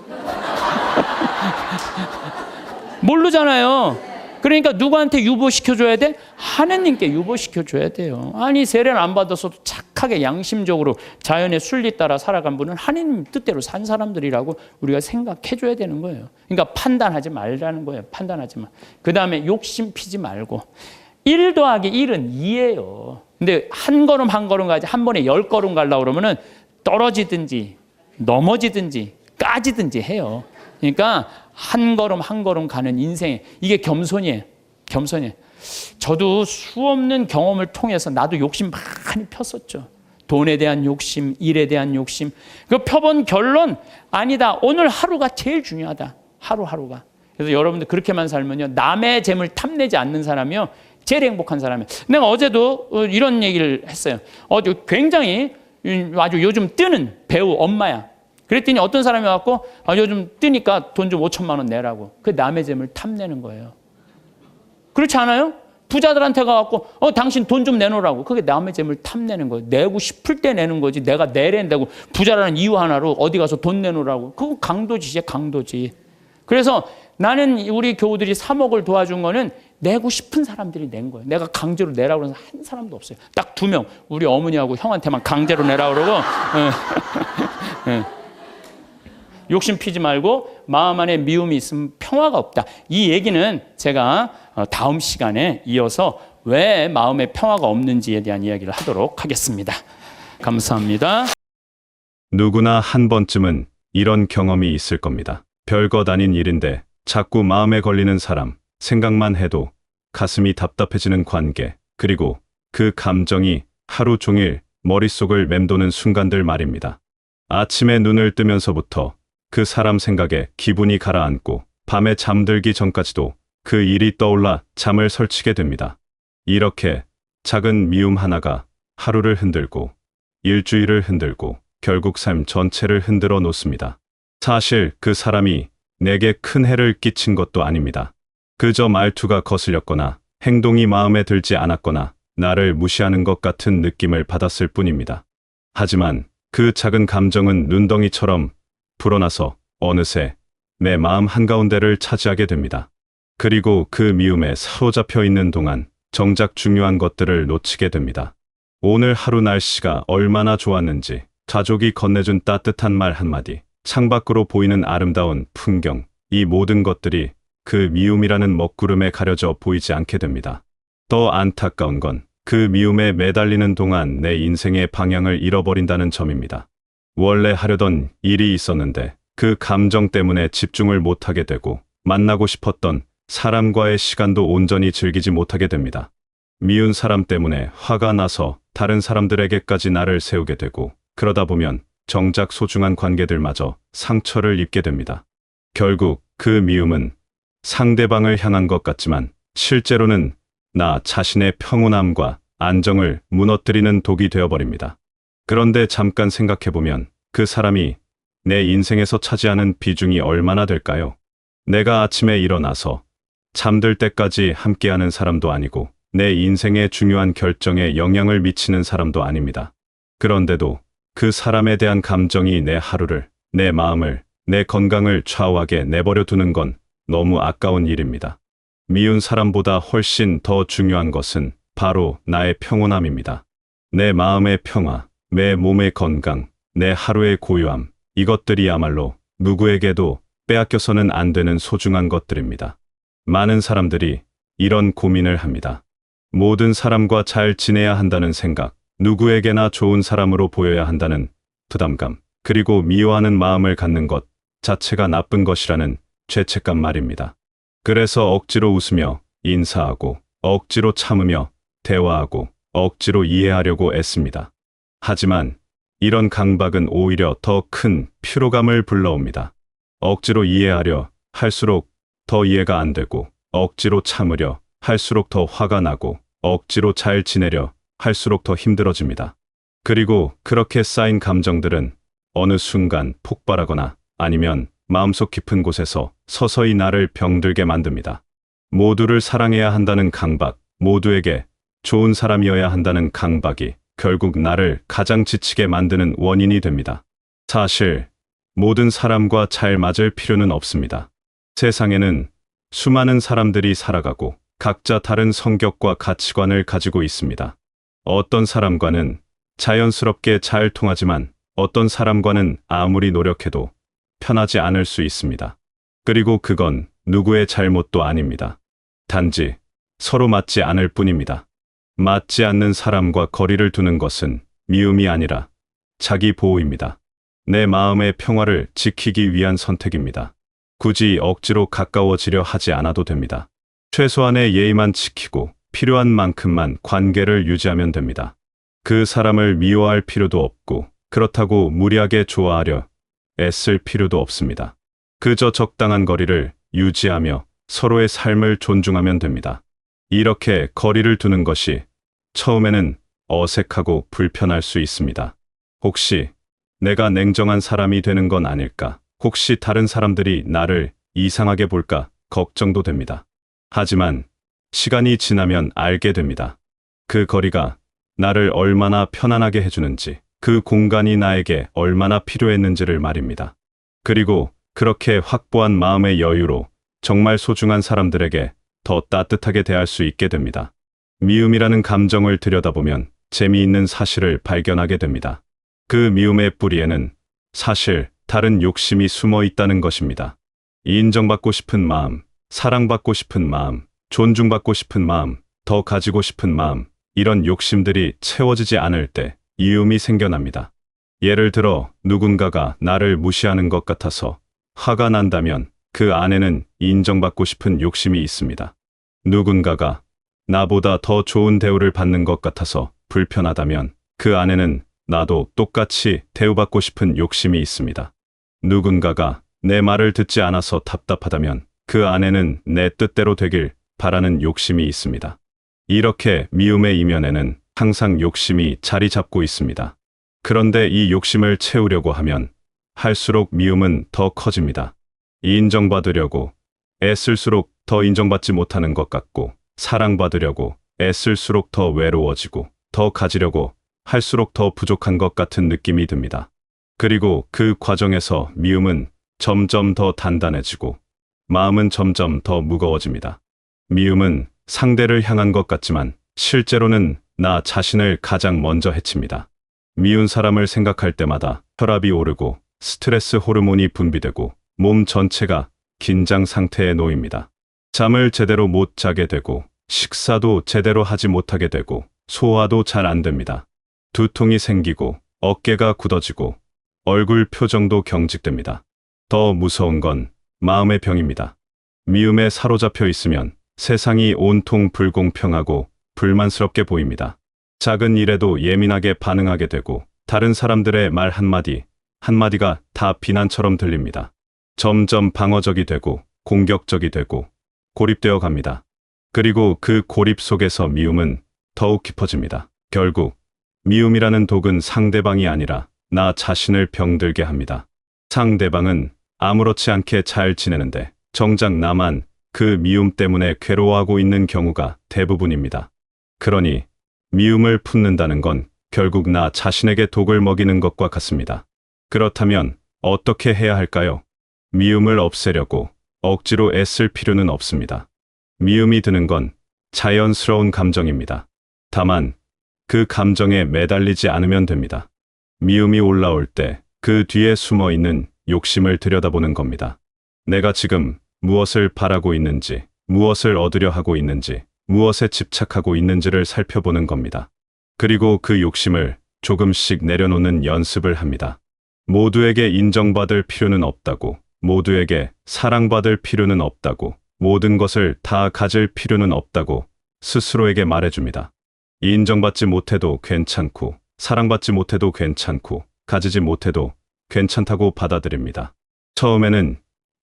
모르잖아요. 그러니까 누구한테 유보시켜줘야 돼? 하느님께 유보시켜줘야 돼요. 아니, 세례를 안 받았어도 착하게 양심적으로 자연의 순리 따라 살아간 분은 하느님 뜻대로 산 사람들이라고 우리가 생각해줘야 되는 거예요. 그러니까 판단하지 말라는 거예요. 판단하지 마. 그 다음에 욕심 피지 말고. 1 더하기 1은 2예요. 근데 한 걸음 한 걸음 가지 한 번에 10걸음 가려고 그러면은 떨어지든지 넘어지든지 까지든지 해요. 그러니까 한 걸음 한 걸음 가는 인생, 이게 겸손이에요. 겸손이에요. 저도 수없는 경험을 통해서 나도 욕심 많이 폈었죠. 돈에 대한 욕심, 일에 대한 욕심. 그 펴본 결론, 아니다, 오늘 하루가 제일 중요하다. 하루하루가. 그래서 여러분들 그렇게만 살면요, 남의 재물 탐내지 않는 사람이요 제일 행복한 사람이에요. 내가 어제도 이런 얘기를 했어요. 굉장히 아주 요즘 뜨는 배우 엄마야. 그랬더니 어떤 사람이 와갖고 요즘 뜨니까 돈 좀 5천만 원 내라고. 그 남의 재물 탐내는 거예요. 그렇지 않아요? 부자들한테 가갖고 당신 돈 좀 내놓으라고. 그게 남의 재물 탐내는 거예요. 내고 싶을 때 내는 거지, 내가 내랜다고 부자라는 이유 하나로 어디 가서 돈 내놓으라고. 그거 강도짓이야, 강도짓. 그래서 나는 우리 교우들이 3억을 도와준 거는 내고 싶은 사람들이 낸 거예요. 내가 강제로 내라고 해서 한 사람도 없어요. 딱 2명. 우리 어머니하고 형한테만 강제로 내라고 그러고. 욕심 피지 말고 마음 안에 미움이 있으면 평화가 없다. 이 얘기는 제가 다음 시간에 이어서 왜 마음에 평화가 없는지에 대한 이야기를 하도록 하겠습니다. 감사합니다. 누구나 한 번쯤은 이런 경험이 있을 겁니다. 별것 아닌 일인데 자꾸 마음에 걸리는 사람, 생각만 해도 가슴이 답답해지는 관계, 그리고 그 감정이 하루 종일 머릿속을 맴도는 순간들 말입니다. 아침에 눈을 뜨면서부터 그 사람 생각에 기분이 가라앉고 밤에 잠들기 전까지도 그 일이 떠올라 잠을 설치게 됩니다. 이렇게 작은 미움 하나가 하루를 흔들고 일주일을 흔들고 결국 삶 전체를 흔들어 놓습니다. 사실 그 사람이 내게 큰 해를 끼친 것도 아닙니다. 그저 말투가 거슬렸거나 행동이 마음에 들지 않았거나 나를 무시하는 것 같은 느낌을 받았을 뿐입니다. 하지만 그 작은 감정은 눈덩이처럼 불어나서 어느새 내 마음 한가운데를 차지하게 됩니다. 그리고 그 미움에 사로잡혀 있는 동안 정작 중요한 것들을 놓치게 됩니다. 오늘 하루 날씨가 얼마나 좋았는지, 가족이 건네준 따뜻한 말 한마디, 창밖으로 보이는 아름다운 풍경, 이 모든 것들이 그 미움이라는 먹구름에 가려져 보이지 않게 됩니다. 더 안타까운 건 그 미움에 매달리는 동안 내 인생의 방향을 잃어버린다는 점입니다. 원래 하려던 일이 있었는데 그 감정 때문에 집중을 못하게 되고 만나고 싶었던 사람과의 시간도 온전히 즐기지 못하게 됩니다. 미운 사람 때문에 화가 나서 다른 사람들에게까지 나를 세우게 되고, 그러다 보면 정작 소중한 관계들마저 상처를 입게 됩니다. 결국 그 미움은 상대방을 향한 것 같지만 실제로는 나 자신의 평온함과 안정을 무너뜨리는 독이 되어버립니다. 그런데 잠깐 생각해보면 그 사람이 내 인생에서 차지하는 비중이 얼마나 될까요? 내가 아침에 일어나서 잠들 때까지 함께하는 사람도 아니고 내 인생의 중요한 결정에 영향을 미치는 사람도 아닙니다. 그런데도 그 사람에 대한 감정이 내 하루를, 내 마음을, 내 건강을 좌우하게 내버려 두는 건 너무 아까운 일입니다. 미운 사람보다 훨씬 더 중요한 것은 바로 나의 평온함입니다. 내 마음의 평화, 내 몸의 건강, 내 하루의 고요함, 이것들이야말로 누구에게도 빼앗겨서는 안 되는 소중한 것들입니다. 많은 사람들이 이런 고민을 합니다. 모든 사람과 잘 지내야 한다는 생각, 누구에게나 좋은 사람으로 보여야 한다는 부담감, 그리고 미워하는 마음을 갖는 것 자체가 나쁜 것이라는 죄책감 말입니다. 그래서 억지로 웃으며 인사하고, 억지로 참으며 대화하고, 억지로 이해하려고 애씁니다. 하지만 이런 강박은 오히려 더 큰 피로감을 불러옵니다. 억지로 이해하려 할수록 더 이해가 안 되고, 억지로 참으려 할수록 더 화가 나고, 억지로 잘 지내려 할수록 더 힘들어집니다. 그리고 그렇게 쌓인 감정들은 어느 순간 폭발하거나 아니면 마음속 깊은 곳에서 서서히 나를 병들게 만듭니다. 모두를 사랑해야 한다는 강박, 모두에게 좋은 사람이어야 한다는 강박이 결국 나를 가장 지치게 만드는 원인이 됩니다. 사실 모든 사람과 잘 맞을 필요는 없습니다. 세상에는 수많은 사람들이 살아가고 각자 다른 성격과 가치관을 가지고 있습니다. 어떤 사람과는 자연스럽게 잘 통하지만 어떤 사람과는 아무리 노력해도 편하지 않을 수 있습니다. 그리고 그건 누구의 잘못도 아닙니다. 단지 서로 맞지 않을 뿐입니다. 맞지 않는 사람과 거리를 두는 것은 미움이 아니라 자기 보호입니다. 내 마음의 평화를 지키기 위한 선택입니다. 굳이 억지로 가까워지려 하지 않아도 됩니다. 최소한의 예의만 지키고 필요한 만큼만 관계를 유지하면 됩니다. 그 사람을 미워할 필요도 없고 그렇다고 무리하게 좋아하려 애쓸 필요도 없습니다. 그저 적당한 거리를 유지하며 서로의 삶을 존중하면 됩니다. 이렇게 거리를 두는 것이 처음에는 어색하고 불편할 수 있습니다. 혹시 내가 냉정한 사람이 되는 건 아닐까? 혹시 다른 사람들이 나를 이상하게 볼까? 걱정도 됩니다. 하지만 시간이 지나면 알게 됩니다. 그 거리가 나를 얼마나 편안하게 해주는지, 그 공간이 나에게 얼마나 필요했는지를 말입니다. 그리고 그렇게 확보한 마음의 여유로 정말 소중한 사람들에게 더 따뜻하게 대할 수 있게 됩니다. 미움이라는 감정을 들여다보면 재미있는 사실을 발견하게 됩니다. 그 미움의 뿌리에는 사실 다른 욕심이 숨어 있다는 것입니다. 인정받고 싶은 마음, 사랑받고 싶은 마음, 존중받고 싶은 마음, 더 가지고 싶은 마음, 이런 욕심들이 채워지지 않을 때 미움이 생겨납니다. 예를 들어 누군가가 나를 무시하는 것 같아서 화가 난다면 그 안에는 인정받고 싶은 욕심이 있습니다. 누군가가 나보다 더 좋은 대우를 받는 것 같아서 불편하다면 그 안에는 나도 똑같이 대우받고 싶은 욕심이 있습니다. 누군가가 내 말을 듣지 않아서 답답하다면 그 안에는 내 뜻대로 되길 바라는 욕심이 있습니다. 이렇게 미움의 이면에는 항상 욕심이 자리 잡고 있습니다. 그런데 이 욕심을 채우려고 하면 할수록 미움은 더 커집니다. 인정받으려고 애쓸수록 더 인정받지 못하는 것 같고, 사랑받으려고 애쓸수록 더 외로워지고, 더 가지려고 할수록 더 부족한 것 같은 느낌이 듭니다. 그리고 그 과정에서 미움은 점점 더 단단해지고 마음은 점점 더 무거워집니다. 미움은 상대를 향한 것 같지만 실제로는 나 자신을 가장 먼저 해칩니다. 미운 사람을 생각할 때마다 혈압이 오르고 스트레스 호르몬이 분비되고 몸 전체가 긴장 상태에 놓입니다. 잠을 제대로 못 자게 되고 식사도 제대로 하지 못하게 되고 소화도 잘 안 됩니다. 두통이 생기고 어깨가 굳어지고 얼굴 표정도 경직됩니다. 더 무서운 건 마음의 병입니다. 미움에 사로잡혀 있으면 세상이 온통 불공평하고 불만스럽게 보입니다. 작은 일에도 예민하게 반응하게 되고 다른 사람들의 말 한마디가 다 비난처럼 들립니다. 점점 방어적이 되고 공격적이 되고 고립되어 갑니다. 그리고 그 고립 속에서 미움은 더욱 깊어집니다. 결국 미움이라는 독은 상대방이 아니라 나 자신을 병들게 합니다. 상대방은 아무렇지 않게 잘 지내는데 정작 나만 그 미움 때문에 괴로워하고 있는 경우가 대부분입니다. 그러니 미움을 품는다는 건 결국 나 자신에게 독을 먹이는 것과 같습니다. 그렇다면 어떻게 해야 할까요? 미움을 없애려고 억지로 애쓸 필요는 없습니다. 미움이 드는 건 자연스러운 감정입니다. 다만 그 감정에 매달리지 않으면 됩니다. 미움이 올라올 때 그 뒤에 숨어 있는 욕심을 들여다보는 겁니다. 내가 지금 무엇을 바라고 있는지, 무엇을 얻으려 하고 있는지, 무엇에 집착하고 있는지를 살펴보는 겁니다. 그리고 그 욕심을 조금씩 내려놓는 연습을 합니다. 모두에게 인정받을 필요는 없다고, 모두에게 사랑받을 필요는 없다고, 모든 것을 다 가질 필요는 없다고 스스로에게 말해줍니다. 인정받지 못해도 괜찮고, 사랑받지 못해도 괜찮고, 가지지 못해도 괜찮다고 받아들입니다. 처음에는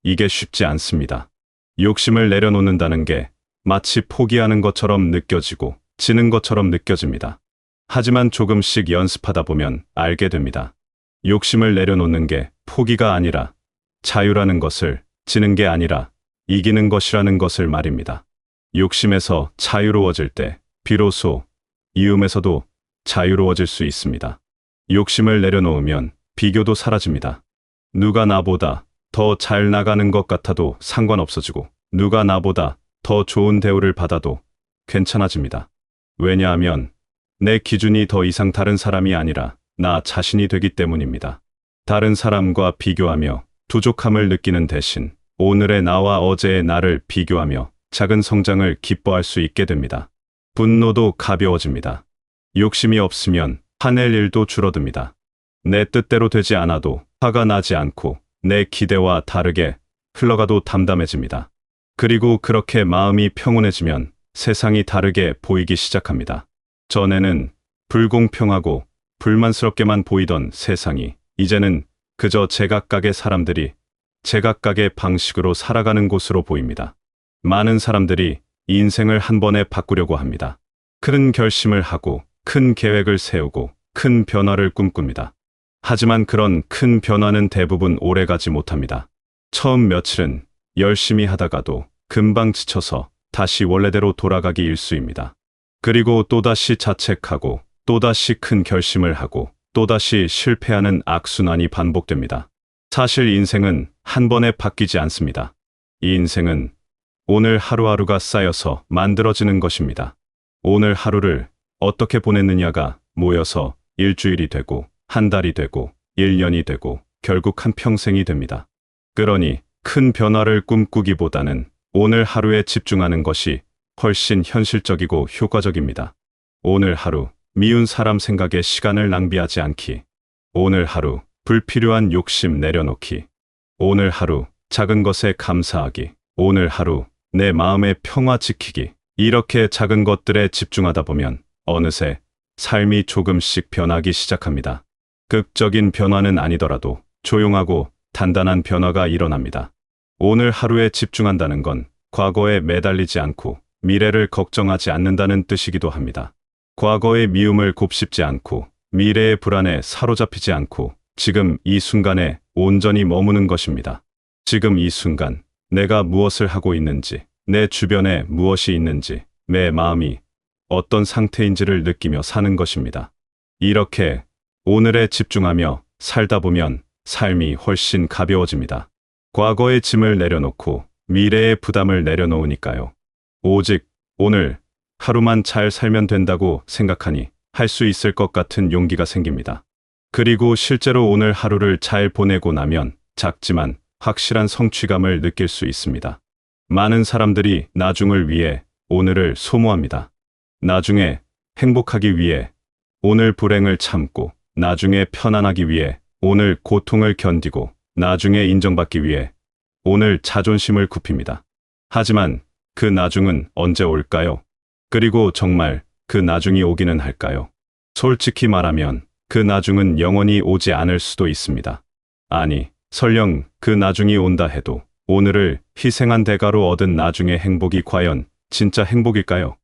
이게 쉽지 않습니다. 욕심을 내려놓는다는 게 마치 포기하는 것처럼 느껴지고 지는 것처럼 느껴집니다. 하지만 조금씩 연습하다 보면 알게 됩니다. 욕심을 내려놓는 게 포기가 아니라 자유라는 것을, 지는 게 아니라 이기는 것이라는 것을 말입니다. 욕심에서 자유로워질 때 비로소 미움에서도 자유로워질 수 있습니다. 욕심을 내려놓으면 비교도 사라집니다. 누가 나보다 더 잘 나가는 것 같아도 상관없어지고, 누가 나보다 더 좋은 대우를 받아도 괜찮아집니다. 왜냐하면 내 기준이 더 이상 다른 사람이 아니라 나 자신이 되기 때문입니다. 다른 사람과 비교하며 부족함을 느끼는 대신 오늘의 나와 어제의 나를 비교하며 작은 성장을 기뻐할 수 있게 됩니다. 분노도 가벼워집니다. 욕심이 없으면 화낼 일도 줄어듭니다. 내 뜻대로 되지 않아도 화가 나지 않고 내 기대와 다르게 흘러가도 담담해집니다. 그리고 그렇게 마음이 평온해지면 세상이 다르게 보이기 시작합니다. 전에는 불공평하고 불만스럽게만 보이던 세상이 이제는 그저 제각각의 사람들이 제각각의 방식으로 살아가는 곳으로 보입니다. 많은 사람들이 인생을 한 번에 바꾸려고 합니다. 큰 결심을 하고 큰 계획을 세우고 큰 변화를 꿈꿉니다. 하지만 그런 큰 변화는 대부분 오래가지 못합니다. 처음 며칠은 열심히 하다가도 금방 지쳐서 다시 원래대로 돌아가기 일쑤입니다. 그리고 또다시 자책하고 또다시 큰 결심을 하고 또다시 실패하는 악순환이 반복됩니다. 사실 인생은 한 번에 바뀌지 않습니다. 이 인생은 오늘 하루하루가 쌓여서 만들어지는 것입니다. 오늘 하루를 어떻게 보냈느냐가 모여서 일주일이 되고 한 달이 되고 1년이 되고 결국 한 평생이 됩니다. 그러니 큰 변화를 꿈꾸기보다는 오늘 하루에 집중하는 것이 훨씬 현실적이고 효과적입니다. 오늘 하루 미운 사람 생각에 시간을 낭비하지 않기. 오늘 하루 불필요한 욕심 내려놓기. 오늘 하루 작은 것에 감사하기. 오늘 하루 내 마음의 평화 지키기. 이렇게 작은 것들에 집중하다 보면 어느새 삶이 조금씩 변하기 시작합니다. 극적인 변화는 아니더라도 조용하고 단단한 변화가 일어납니다. 오늘 하루에 집중한다는 건 과거에 매달리지 않고 미래를 걱정하지 않는다는 뜻이기도 합니다. 과거의 미움을 곱씹지 않고 미래의 불안에 사로잡히지 않고 지금 이 순간에 온전히 머무는 것입니다. 지금 이 순간 내가 무엇을 하고 있는지, 내 주변에 무엇이 있는지, 내 마음이 어떤 상태인지를 느끼며 사는 것입니다. 이렇게 오늘에 집중하며 살다 보면 삶이 훨씬 가벼워집니다. 과거의 짐을 내려놓고 미래의 부담을 내려놓으니까요. 오직 오늘 하루만 잘 살면 된다고 생각하니 할 수 있을 것 같은 용기가 생깁니다. 그리고 실제로 오늘 하루를 잘 보내고 나면 작지만 확실한 성취감을 느낄 수 있습니다. 많은 사람들이 나중을 위해 오늘을 소모합니다. 나중에 행복하기 위해 오늘 불행을 참고, 나중에 편안하기 위해 오늘 고통을 견디고, 나중에 인정받기 위해 오늘 자존심을 굽힙니다. 하지만 그 나중은 언제 올까요? 그리고 정말 그 나중이 오기는 할까요? 솔직히 말하면 그 나중은 영원히 오지 않을 수도 있습니다. 아니, 설령 그 나중이 온다 해도 오늘을 희생한 대가로 얻은 나중의 행복이 과연 진짜 행복일까요?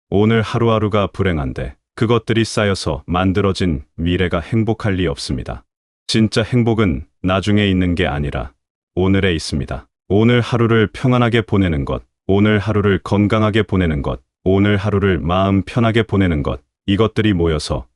오늘 하루하루가 불행한데 그것들이 쌓여서 만들어진 미래가 행복할 리 없습니다. 진짜 행복은 나중에 있는 게 아니라 오늘에 있습니다. 오늘 하루를 평안하게 보내는 것, 오늘 하루를 건강하게 보내는 것, 오늘 하루를 마음 편하게 보내는 것, 이것들이 모여서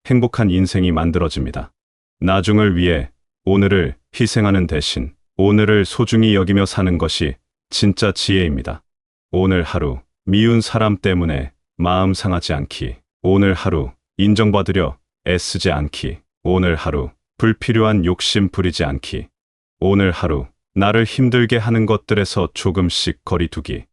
행복한 인생이 만들어집니다. 나중을 위해 오늘을 희생하는 대신 오늘을 소중히 여기며 사는 것이 진짜 지혜입니다. 오늘 하루 미운 사람 때문에 마음 상하지 않기, 오늘 하루 인정받으려 애쓰지 않기, 오늘 하루 불필요한 욕심 부리지 않기, 오늘 하루 나를 힘들게 하는 것들에서 조금씩 거리두기.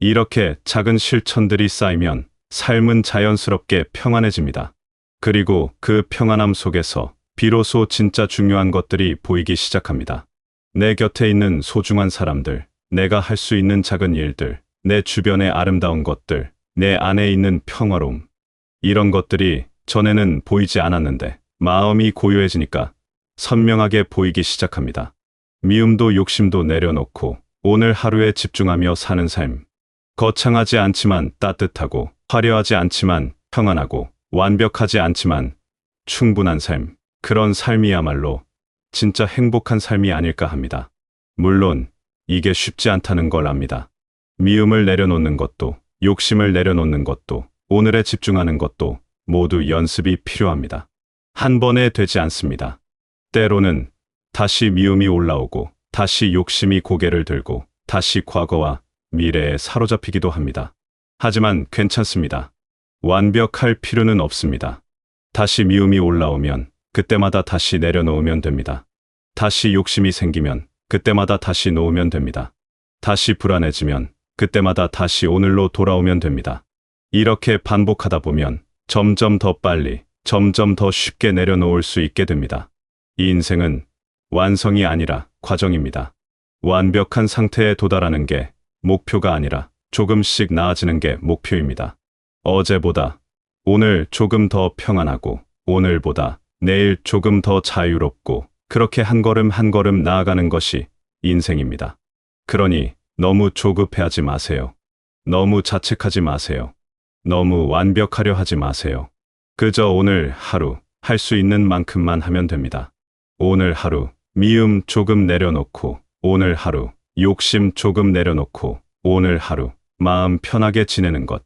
이렇게 작은 실천들이 쌓이면 삶은 자연스럽게 평안해집니다. 그리고 그 평안함 속에서 비로소 진짜 중요한 것들이 보이기 시작합니다. 내 곁에 있는 소중한 사람들, 내가 할 수 있는 작은 일들, 내 주변의 아름다운 것들, 내 안에 있는 평화로움. 이런 것들이 전에는 보이지 않았는데 마음이 고요해지니까 선명하게 보이기 시작합니다. 미움도 욕심도 내려놓고 오늘 하루에 집중하며 사는 삶. 거창하지 않지만 따뜻하고, 화려하지 않지만 평안하고, 완벽하지 않지만 충분한 삶. 그런 삶이야말로 진짜 행복한 삶이 아닐까 합니다. 물론 이게 쉽지 않다는 걸 압니다. 미움을 내려놓는 것도, 욕심을 내려놓는 것도, 오늘에 집중하는 것도 모두 연습이 필요합니다. 한 번에 되지 않습니다. 때로는 다시 미움이 올라오고, 다시 욕심이 고개를 들고, 다시 과거와 미래에 사로잡히기도 합니다. 하지만 괜찮습니다. 완벽할 필요는 없습니다. 다시 미움이 올라오면 그때마다 다시 내려놓으면 됩니다. 다시 욕심이 생기면 그때마다 다시 놓으면 됩니다. 다시 불안해지면 그때마다 다시 오늘로 돌아오면 됩니다. 이렇게 반복하다 보면 점점 더 빨리, 점점 더 쉽게 내려놓을 수 있게 됩니다. 이 인생은 완성이 아니라 과정입니다. 완벽한 상태에 도달하는 게 목표가 아니라 조금씩 나아지는 게 목표입니다. 어제보다 오늘 조금 더 평안하고, 오늘보다 내일 조금 더 자유롭고, 그렇게 한 걸음 한 걸음 나아가는 것이 인생입니다. 그러니 너무 조급해하지 마세요. 너무 자책하지 마세요. 너무 완벽하려 하지 마세요. 그저 오늘 하루 할 수 있는 만큼만 하면 됩니다. 오늘 하루 미움 조금 내려놓고, 오늘 하루 욕심 조금 내려놓고, 오늘 하루 마음 편하게 지내는 것.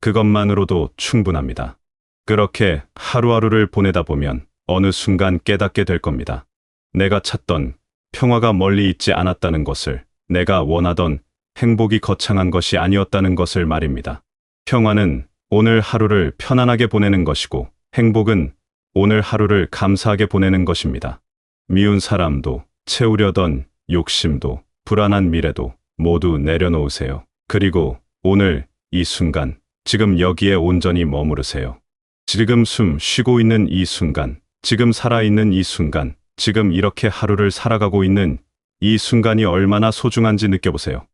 그것만으로도 충분합니다. 그렇게 하루하루를 보내다 보면 어느 순간 깨닫게 될 겁니다. 내가 찾던 평화가 멀리 있지 않았다는 것을, 내가 원하던 행복이 거창한 것이 아니었다는 것을 말입니다. 평화는 오늘 하루를 편안하게 보내는 것이고, 행복은 오늘 하루를 감사하게 보내는 것입니다. 미운 사람도, 채우려던 욕심도, 불안한 미래도 모두 내려놓으세요. 그리고 오늘 이 순간, 지금 여기에 온전히 머무르세요. 지금 숨 쉬고 있는 이 순간, 지금 살아있는 이 순간, 지금 이렇게 하루를 살아가고 있는 이 순간이 얼마나 소중한지 느껴보세요.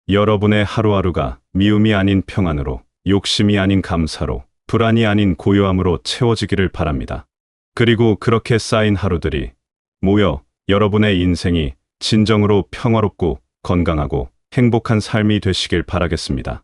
여러분의 하루하루가 미움이 아닌 평안으로, 욕심이 아닌 감사로, 불안이 아닌 고요함으로 채워지기를 바랍니다. 그리고 그렇게 쌓인 하루들이 모여 여러분의 인생이 진정으로 평화롭고 건강하고 행복한 삶이 되시길 바라겠습니다.